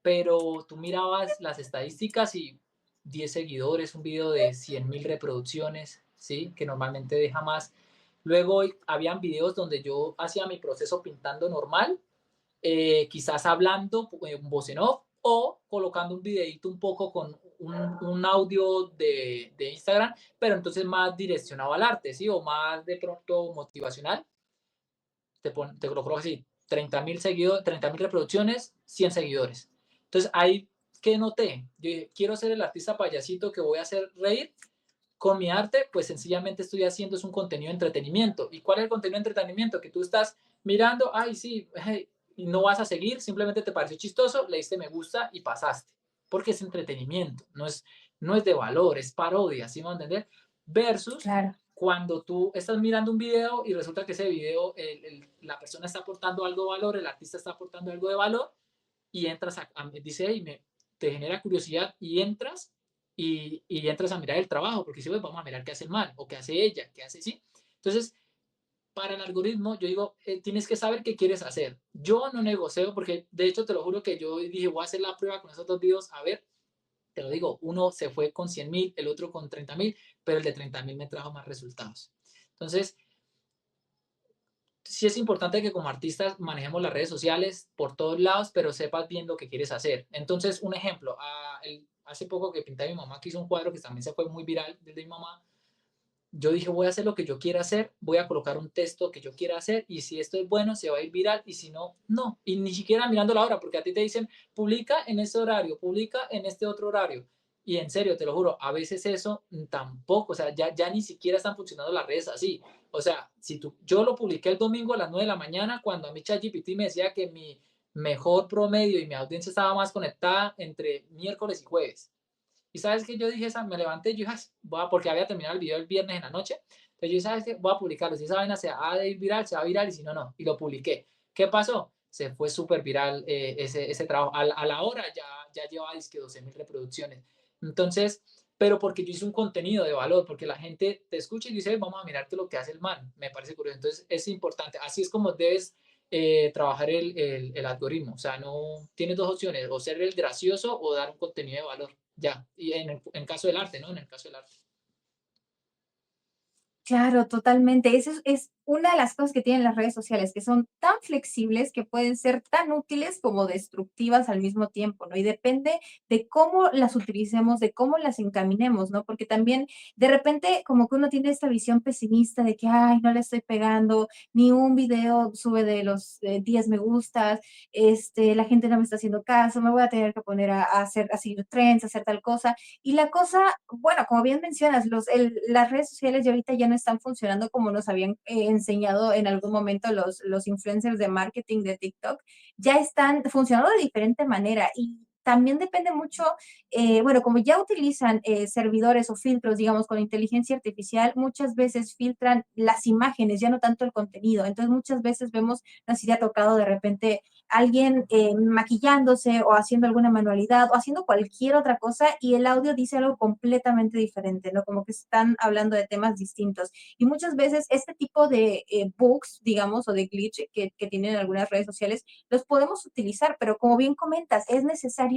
pero tú mirabas las estadísticas y 10 seguidores, un video de 100.000 reproducciones, ¿sí? Que normalmente deja más. Luego habían videos donde yo hacía mi proceso pintando normal, quizás hablando un voz en off o colocando un videito un poco con un audio de Instagram, pero entonces más direccionado al arte, ¿sí? O más de pronto motivacional. Te lo coloco así, 30.000 seguidores, 30.000 reproducciones, 100 seguidores. Entonces ahí que noté, yo dije, quiero ser el artista payasito que voy a hacer reír con mi arte, pues sencillamente estoy haciendo es un contenido de entretenimiento. ¿Y cuál es el contenido de entretenimiento? Que tú estás mirando, ay, sí, hey, y no vas a seguir, simplemente te pareció chistoso, le diste me gusta y pasaste. Porque es entretenimiento, no es de valor, es parodia, ¿sí me van a entender? Versus Claro. cuando tú estás mirando un video y resulta que ese video, la persona está aportando algo de valor, el artista está aportando algo de valor, y entras dice, hey, te genera curiosidad y entras a mirar el trabajo, porque si pues, vamos a mirar qué hace el mal, o qué hace ella, qué hace, ¿sí? Entonces, para el algoritmo, yo digo, tienes que saber qué quieres hacer. Yo no negocio, porque de hecho te lo juro que yo dije, voy a hacer la prueba con esos dos videos, a ver, te lo digo, uno se fue con 100.000, el otro con 30.000, pero el de 30.000 me trajo más resultados. Entonces, sí es importante que como artistas manejemos las redes sociales por todos lados, pero sepas bien lo que quieres hacer. Entonces, un ejemplo, hace poco que pinté a mi mamá, que hizo un cuadro que también se fue muy viral desde mi mamá, yo dije, voy a hacer lo que yo quiera hacer, voy a colocar un texto que yo quiera hacer y si esto es bueno, se va a ir viral y si no, no. Y ni siquiera mirando la hora, porque a ti te dicen, publica en este horario, publica en este otro horario. Y en serio, te lo juro, a veces eso tampoco, o sea, ya ni siquiera están funcionando las redes así. O sea, si yo lo publiqué el domingo a las 9 de la mañana, cuando a mí ChatGPT me decía que mi mejor promedio y mi audiencia estaba más conectada entre miércoles y jueves. Y sabes que yo dije, me levanté y yo dije, porque había terminado el video el viernes en la noche. Entonces yo dije, ¿sabes qué? Voy a publicarlo. Si esa vaina se va a ir viral, se va a viral y si no, no. Y lo publiqué. ¿Qué pasó? Se fue súper viral ese trabajo. A la hora ya llevaba 12.000 reproducciones. Entonces, pero porque yo hice un contenido de valor, porque la gente te escucha y dice, vamos a mirarte lo que hace el man. Me parece curioso. Entonces, es importante. Así es como debes trabajar el algoritmo. O sea, no tienes dos opciones, o ser el gracioso o dar un contenido de valor. Ya, y en caso del arte, ¿no? En el caso del arte. Claro, totalmente. Eso es una de las cosas que tienen las redes sociales, que son tan flexibles que pueden ser tan útiles como destructivas al mismo tiempo, ¿no? Y depende de cómo las utilicemos, de cómo las encaminemos, ¿no? Porque también de repente como que uno tiene esta visión pesimista de que, ay, no le estoy pegando, ni un video sube de los 10 me gustas, la gente no me está haciendo caso, me voy a tener que poner a seguir trends, a hacer tal cosa. Y la cosa, bueno, como bien mencionas, las redes sociales ya ahorita ya no están funcionando como nos habían enseñado en algún momento los influencers de marketing de TikTok, ya están funcionando de diferente manera y también depende mucho, bueno, como ya utilizan servidores o filtros, digamos, con inteligencia artificial, muchas veces filtran las imágenes, ya no tanto el contenido. Entonces, muchas veces vemos, no sé si te ha tocado de repente alguien maquillándose o haciendo alguna manualidad o haciendo cualquier otra cosa y el audio dice algo completamente diferente, ¿no? Como que están hablando de temas distintos. Y muchas veces este tipo de bugs, digamos, o de glitch que tienen algunas redes sociales, los podemos utilizar, pero como bien comentas, es necesario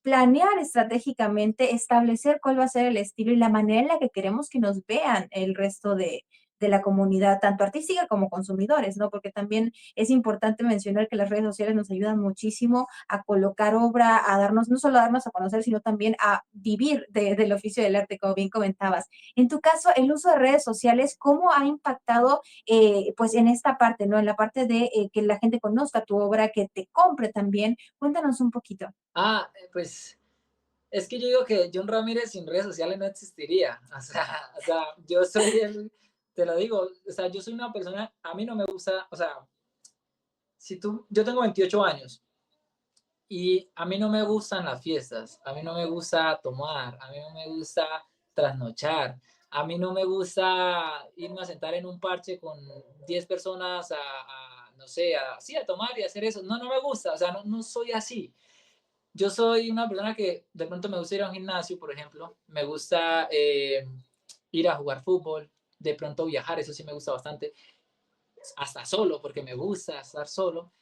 planear estratégicamente, establecer cuál va a ser el estilo y la manera en la que queremos que nos vean el resto de la comunidad, tanto artística como consumidores, ¿no? Porque también es importante mencionar que las redes sociales nos ayudan muchísimo a colocar obra, a darnos, no solo a darnos a conocer, sino también a vivir del oficio del arte, como bien comentabas. En tu caso, el uso de redes sociales, ¿cómo ha impactado, pues, en esta parte, ¿no? En la parte de que la gente conozca tu obra, que te compre también. Cuéntanos un poquito. Pues es que yo digo que John Ramírez sin redes sociales no existiría. O sea, yo soy te lo digo, o sea, yo soy una persona, a mí no me gusta, o sea, yo tengo 28 años y a mí no me gustan las fiestas, a mí no me gusta tomar, a mí no me gusta trasnochar, a mí no me gusta irme a sentar en un parche con 10 personas no sé, sí, a tomar y hacer eso. No, no me gusta, o sea, no soy así. Yo soy una persona que de pronto me gusta ir a un gimnasio, por ejemplo, me gusta ir a jugar fútbol, de pronto viajar, eso sí me gusta bastante, hasta solo, porque me gusta estar solo.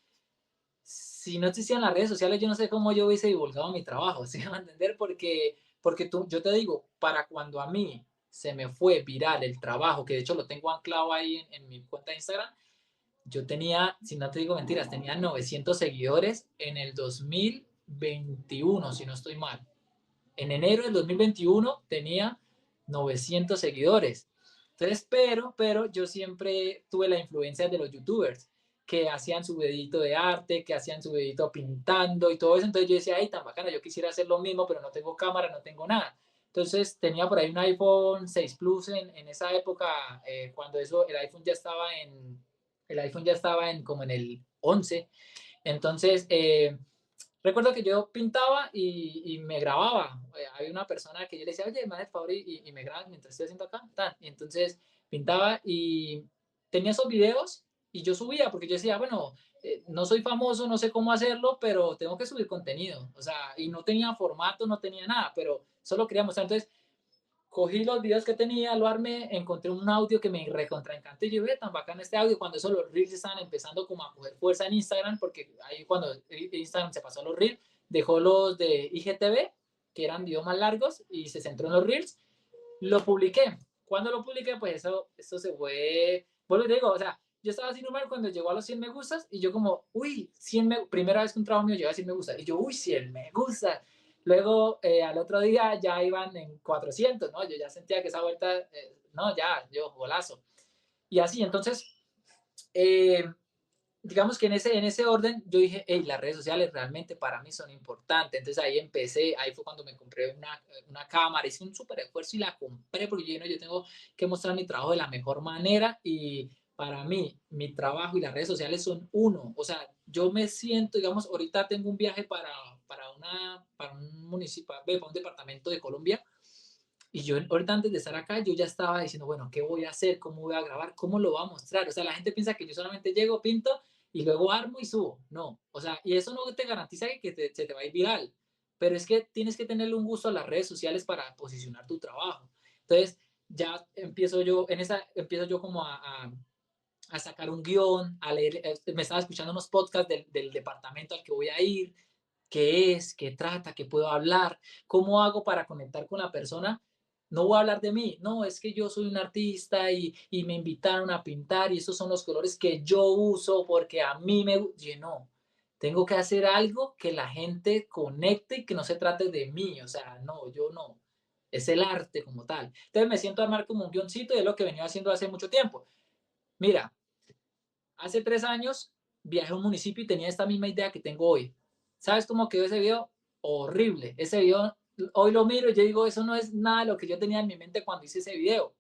Si no existían las redes sociales, yo no sé cómo yo hubiese divulgado mi trabajo, ¿sí me va a entender? Porque yo te digo, para cuando a mí se me fue viral el trabajo, que de hecho lo tengo anclado ahí en mi cuenta de Instagram, yo tenía, si no te digo mentiras, tenía 900 seguidores en el 2021, si no estoy mal. En enero del 2021 tenía 900 seguidores. Entonces, pero yo siempre tuve la influencia de los youtubers que hacían su videito de arte, que hacían su videito pintando y todo eso. Entonces yo decía, ay, tan bacana, yo quisiera hacer lo mismo, pero no tengo cámara, no tengo nada. Entonces tenía por ahí un iPhone 6 Plus en esa época, cuando el iPhone ya estaba como en el 11. Entonces, recuerdo que yo pintaba y me grababa. Había una persona que yo le decía, oye, me haces favor y me grabas mientras estoy haciendo acá. Tal. Y entonces pintaba y tenía esos videos y yo subía porque yo decía, bueno, no soy famoso, no sé cómo hacerlo, pero tengo que subir contenido. O sea, y no tenía formato, no tenía nada, pero solo quería mostrar. Entonces, cogí los videos que tenía, lo armé, encontré un audio que me recontraencantó y yo vi tan bacán este audio cuando eso los reels estaban empezando como a coger fuerza en Instagram, porque ahí cuando Instagram se pasó a los reels, dejó los de IGTV, que eran videos más largos, y se centró en los reels, lo publiqué. Cuando lo publiqué, pues eso se fue, vuelvo y digo, o sea, yo estaba así normal cuando llegó a los 100 me gustas y yo como, uy, primera vez que un trabajo mío llegó a 100 me gusta, y yo, uy, 100 me gusta, Luego, al otro día ya iban en 400, ¿no? Yo ya sentía que esa vuelta, no, ya, yo, golazo. Y así, entonces, eh, digamos que en ese orden yo dije, hey, las redes sociales realmente para mí son importantes. Entonces ahí empecé, ahí fue cuando me compré una cámara, hice un súper esfuerzo y la compré porque yo, no, yo tengo que mostrar mi trabajo de la mejor manera y para mí, mi trabajo y las redes sociales son uno. O sea, yo me siento, digamos, ahorita tengo un viaje para un municipio, para un departamento de Colombia y yo ahorita antes de estar acá, yo ya estaba diciendo, bueno, ¿qué voy a hacer? ¿Cómo voy a grabar? ¿Cómo lo voy a mostrar? O sea, la gente piensa que yo solamente llego, pinto y luego armo y subo. No, o sea, y eso no te garantiza se te va a ir viral, pero es que tienes que tenerle un gusto a las redes sociales para posicionar tu trabajo. Entonces, ya empiezo yo, empiezo yo como a sacar un guión, a leer, me estaba escuchando unos podcasts del departamento al que voy a ir, qué es, qué trata, qué puedo hablar, cómo hago para conectar con la persona. No voy a hablar de mí, no, es que yo soy un artista y me invitaron a pintar y esos son los colores que yo uso porque a mí me llenó. Tengo que hacer algo que la gente conecte y que no se trate de mí, o sea, no, yo no. Es el arte como tal. Entonces me siento a armar como un guioncito y es lo que venía haciendo hace mucho tiempo. Mira, hace 3 años viajé a un municipio y tenía esta misma idea que tengo hoy. ¿Sabes cómo quedó ese video? Horrible. Ese video, hoy lo miro y yo digo, eso no es nada de lo que yo tenía en mi mente cuando hice ese video.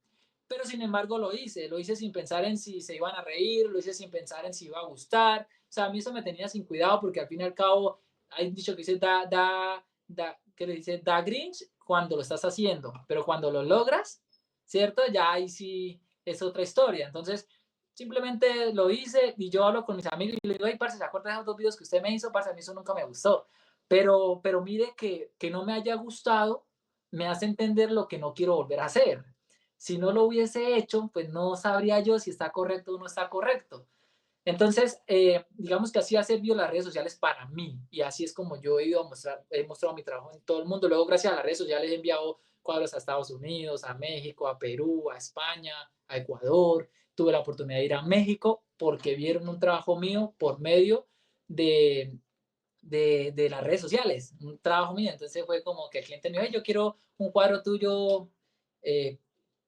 Pero sin embargo lo hice sin pensar en si se iban a reír, lo hice sin pensar en si iba a gustar. O sea, a mí eso me tenía sin cuidado porque al fin y al cabo hay un dicho que dice que le dice da Grinch cuando lo estás haciendo, pero cuando lo logras, ¿cierto? Ya ahí sí es otra historia. Entonces, simplemente lo hice y yo hablo con mis amigos y le digo, ay, parce, ¿se acuerdan de esos 2 videos que usted me hizo? Parce, a mí eso nunca me gustó. Pero mire que no me haya gustado me hace entender lo que no quiero volver a hacer. Si no lo hubiese hecho, pues no sabría yo si está correcto o no está correcto. Entonces, digamos que así ha servido las redes sociales para mí y así es como yo he ido a mostrar, he mostrado mi trabajo en todo el mundo. Luego, gracias a las redes sociales, he enviado cuadros a Estados Unidos, a México, a Perú, a España, a Ecuador. Tuve la oportunidad de ir a México porque vieron un trabajo mío por medio de, de las redes sociales, un trabajo mío. Entonces fue como que el cliente me dijo, hey, yo quiero un cuadro tuyo, eh,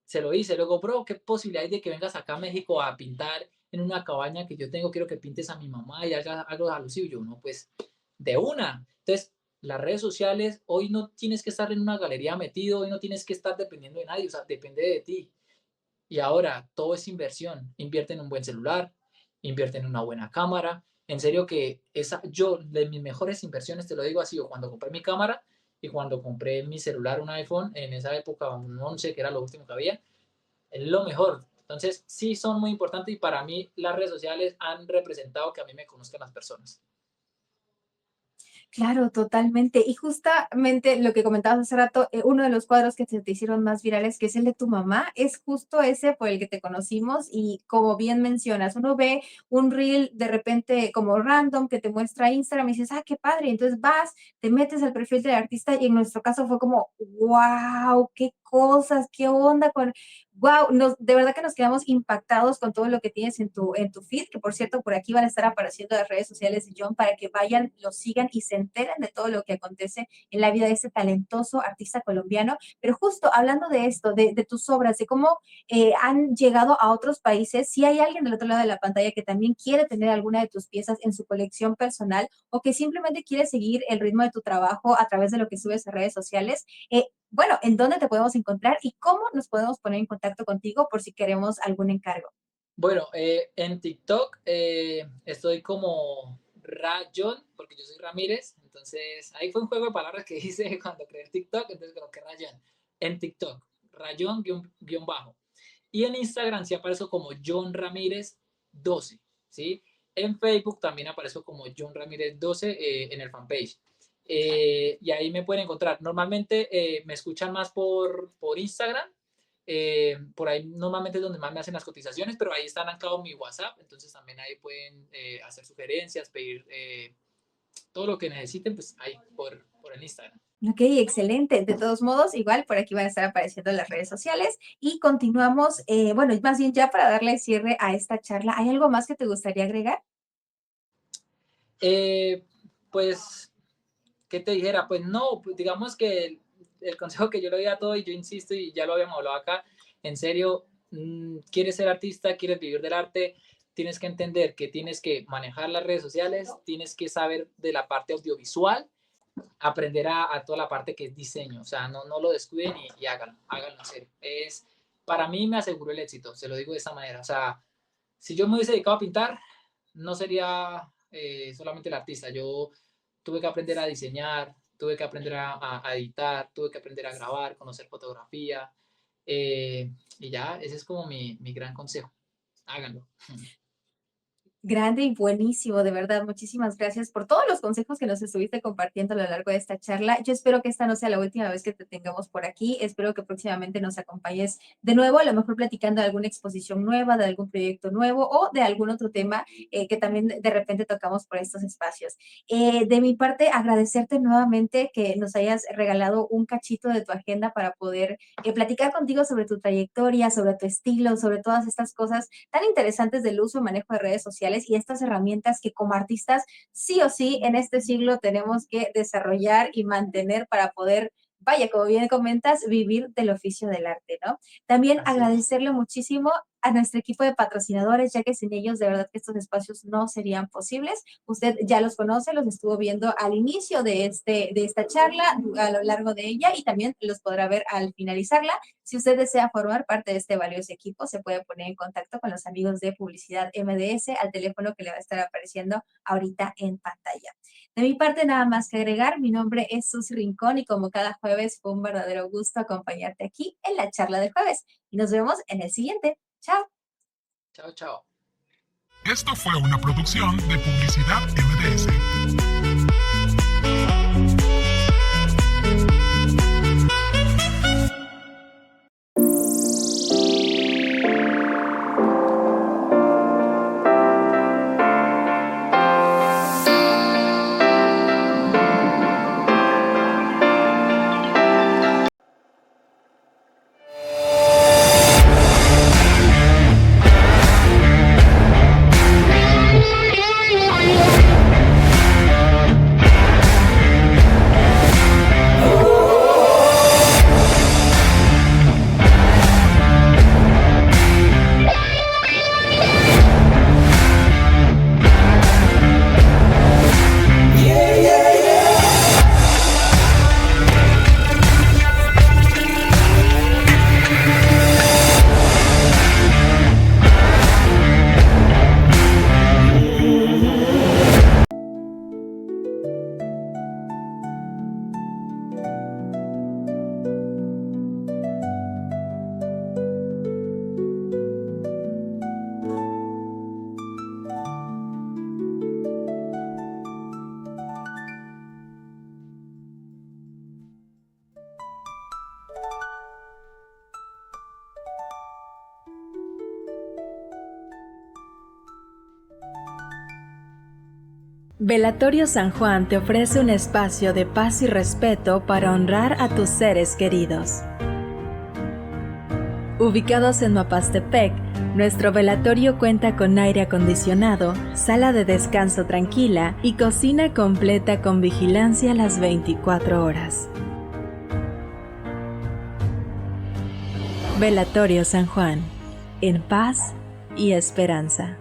se lo hice. Luego, bro, ¿qué posibilidad hay de que vengas acá a México a pintar en una cabaña que yo tengo? Quiero que pintes a mi mamá y hagas algo alusivo. Yo, no, pues, de una. Entonces, las redes sociales, hoy no tienes que estar en una galería metido, hoy no tienes que estar dependiendo de nadie, o sea, depende de ti. Y ahora todo es inversión. Invierte en un buen celular, invierte en una buena cámara. En serio que yo, de mis mejores inversiones, te lo digo así, o cuando compré mi cámara y cuando compré mi celular, un iPhone, en esa época un 11, que era lo último que había, es lo mejor. Entonces, sí son muy importantes y para mí las redes sociales han representado que a mí me conozcan las personas. Claro, totalmente. Y justamente lo que comentabas hace rato, uno de los cuadros que se te hicieron más virales, que es el de tu mamá, es justo ese por el que te conocimos y como bien mencionas, uno ve un reel de repente como random que te muestra Instagram y dices, ah, qué padre. Entonces vas, te metes al perfil del artista y en nuestro caso fue como, wow, qué cosas, qué onda con, wow, de verdad que nos quedamos impactados con todo lo que tienes en tu feed, que por cierto, por aquí van a estar apareciendo las redes sociales de John para que vayan, lo sigan y se enteren de todo lo que acontece en la vida de este talentoso artista colombiano. Pero justo hablando de esto, de tus obras, de cómo han llegado a otros países, si hay alguien del otro lado de la pantalla que también quiere tener alguna de tus piezas en su colección personal o que simplemente quiere seguir el ritmo de tu trabajo a través de lo que subes a redes sociales, bueno, ¿en dónde te podemos encontrar y cómo nos podemos poner en contacto contigo por si queremos algún encargo? Bueno, en TikTok estoy como Rayon, porque yo soy Ramírez, entonces ahí fue un juego de palabras que hice cuando creé el TikTok, entonces creo que Rayon. En TikTok, Rayon guión bajo. Y en Instagram sí aparezco como John Ramírez 12, ¿sí? En Facebook también aparezco como John Ramírez 12 en el fanpage. Y ahí me pueden encontrar. Normalmente me escuchan más por Instagram. Por ahí normalmente es donde más me hacen las cotizaciones, pero ahí están anclados mi WhatsApp, entonces también ahí pueden hacer sugerencias, pedir todo lo que necesiten, pues ahí por el Instagram. Ok, excelente. De todos modos, igual por aquí van a estar apareciendo las redes sociales y continuamos, bueno, más bien ya para darle cierre a esta charla, ¿hay algo más que te gustaría agregar? Eh, pues ¿qué te dijera? Pues no, pues digamos que el consejo que yo le doy a todo, y yo insisto, y ya lo habíamos hablado acá, en serio, quieres ser artista, quieres vivir del arte, tienes que entender que tienes que manejar las redes sociales, tienes que saber de la parte audiovisual, aprender a toda la parte que es diseño, o sea, no lo descuiden y háganlo en serio. Para mí me aseguró el éxito, se lo digo de esta manera, o sea, si yo me hubiese dedicado a pintar, no sería solamente el artista, yo tuve que aprender a diseñar, tuve que aprender a editar, tuve que aprender a grabar, conocer fotografía, y ya, ese es como mi gran consejo, háganlo. Grande y buenísimo, de verdad. Muchísimas gracias por todos los consejos que nos estuviste compartiendo a lo largo de esta charla. Yo espero que esta no sea la última vez que te tengamos por aquí. Espero que próximamente nos acompañes de nuevo, a lo mejor platicando de alguna exposición nueva, de algún proyecto nuevo o de algún otro tema que también de repente tocamos por estos espacios. De mi parte, agradecerte nuevamente que nos hayas regalado un cachito de tu agenda para poder platicar contigo sobre tu trayectoria, sobre tu estilo, sobre todas estas cosas tan interesantes del uso y manejo de redes sociales y estas herramientas que como artistas sí o sí en este siglo tenemos que desarrollar y mantener para poder, vaya, como bien comentas, vivir del oficio del arte, ¿no? También Así es. agradecerle muchísimo a nuestro equipo de patrocinadores, ya que sin ellos de verdad que estos espacios no serían posibles. Usted ya los conoce, los estuvo viendo al inicio de esta charla, a lo largo de ella y también los podrá ver al finalizarla. Si usted desea formar parte de este valioso equipo, se puede poner en contacto con los amigos de Publicidad MDS al teléfono que le va a estar apareciendo ahorita en pantalla. De mi parte, nada más que agregar, mi nombre es Susy Rincón y como cada jueves fue un verdadero gusto acompañarte aquí en la charla de jueves. Y nos vemos en el siguiente. Chao. Chao, chao. Esto fue una producción de Publicidad MDS. Velatorio San Juan te ofrece un espacio de paz y respeto para honrar a tus seres queridos. Ubicados en Mapastepec, nuestro velatorio cuenta con aire acondicionado, sala de descanso tranquila y cocina completa con vigilancia las 24 horas. Velatorio San Juan, en paz y esperanza.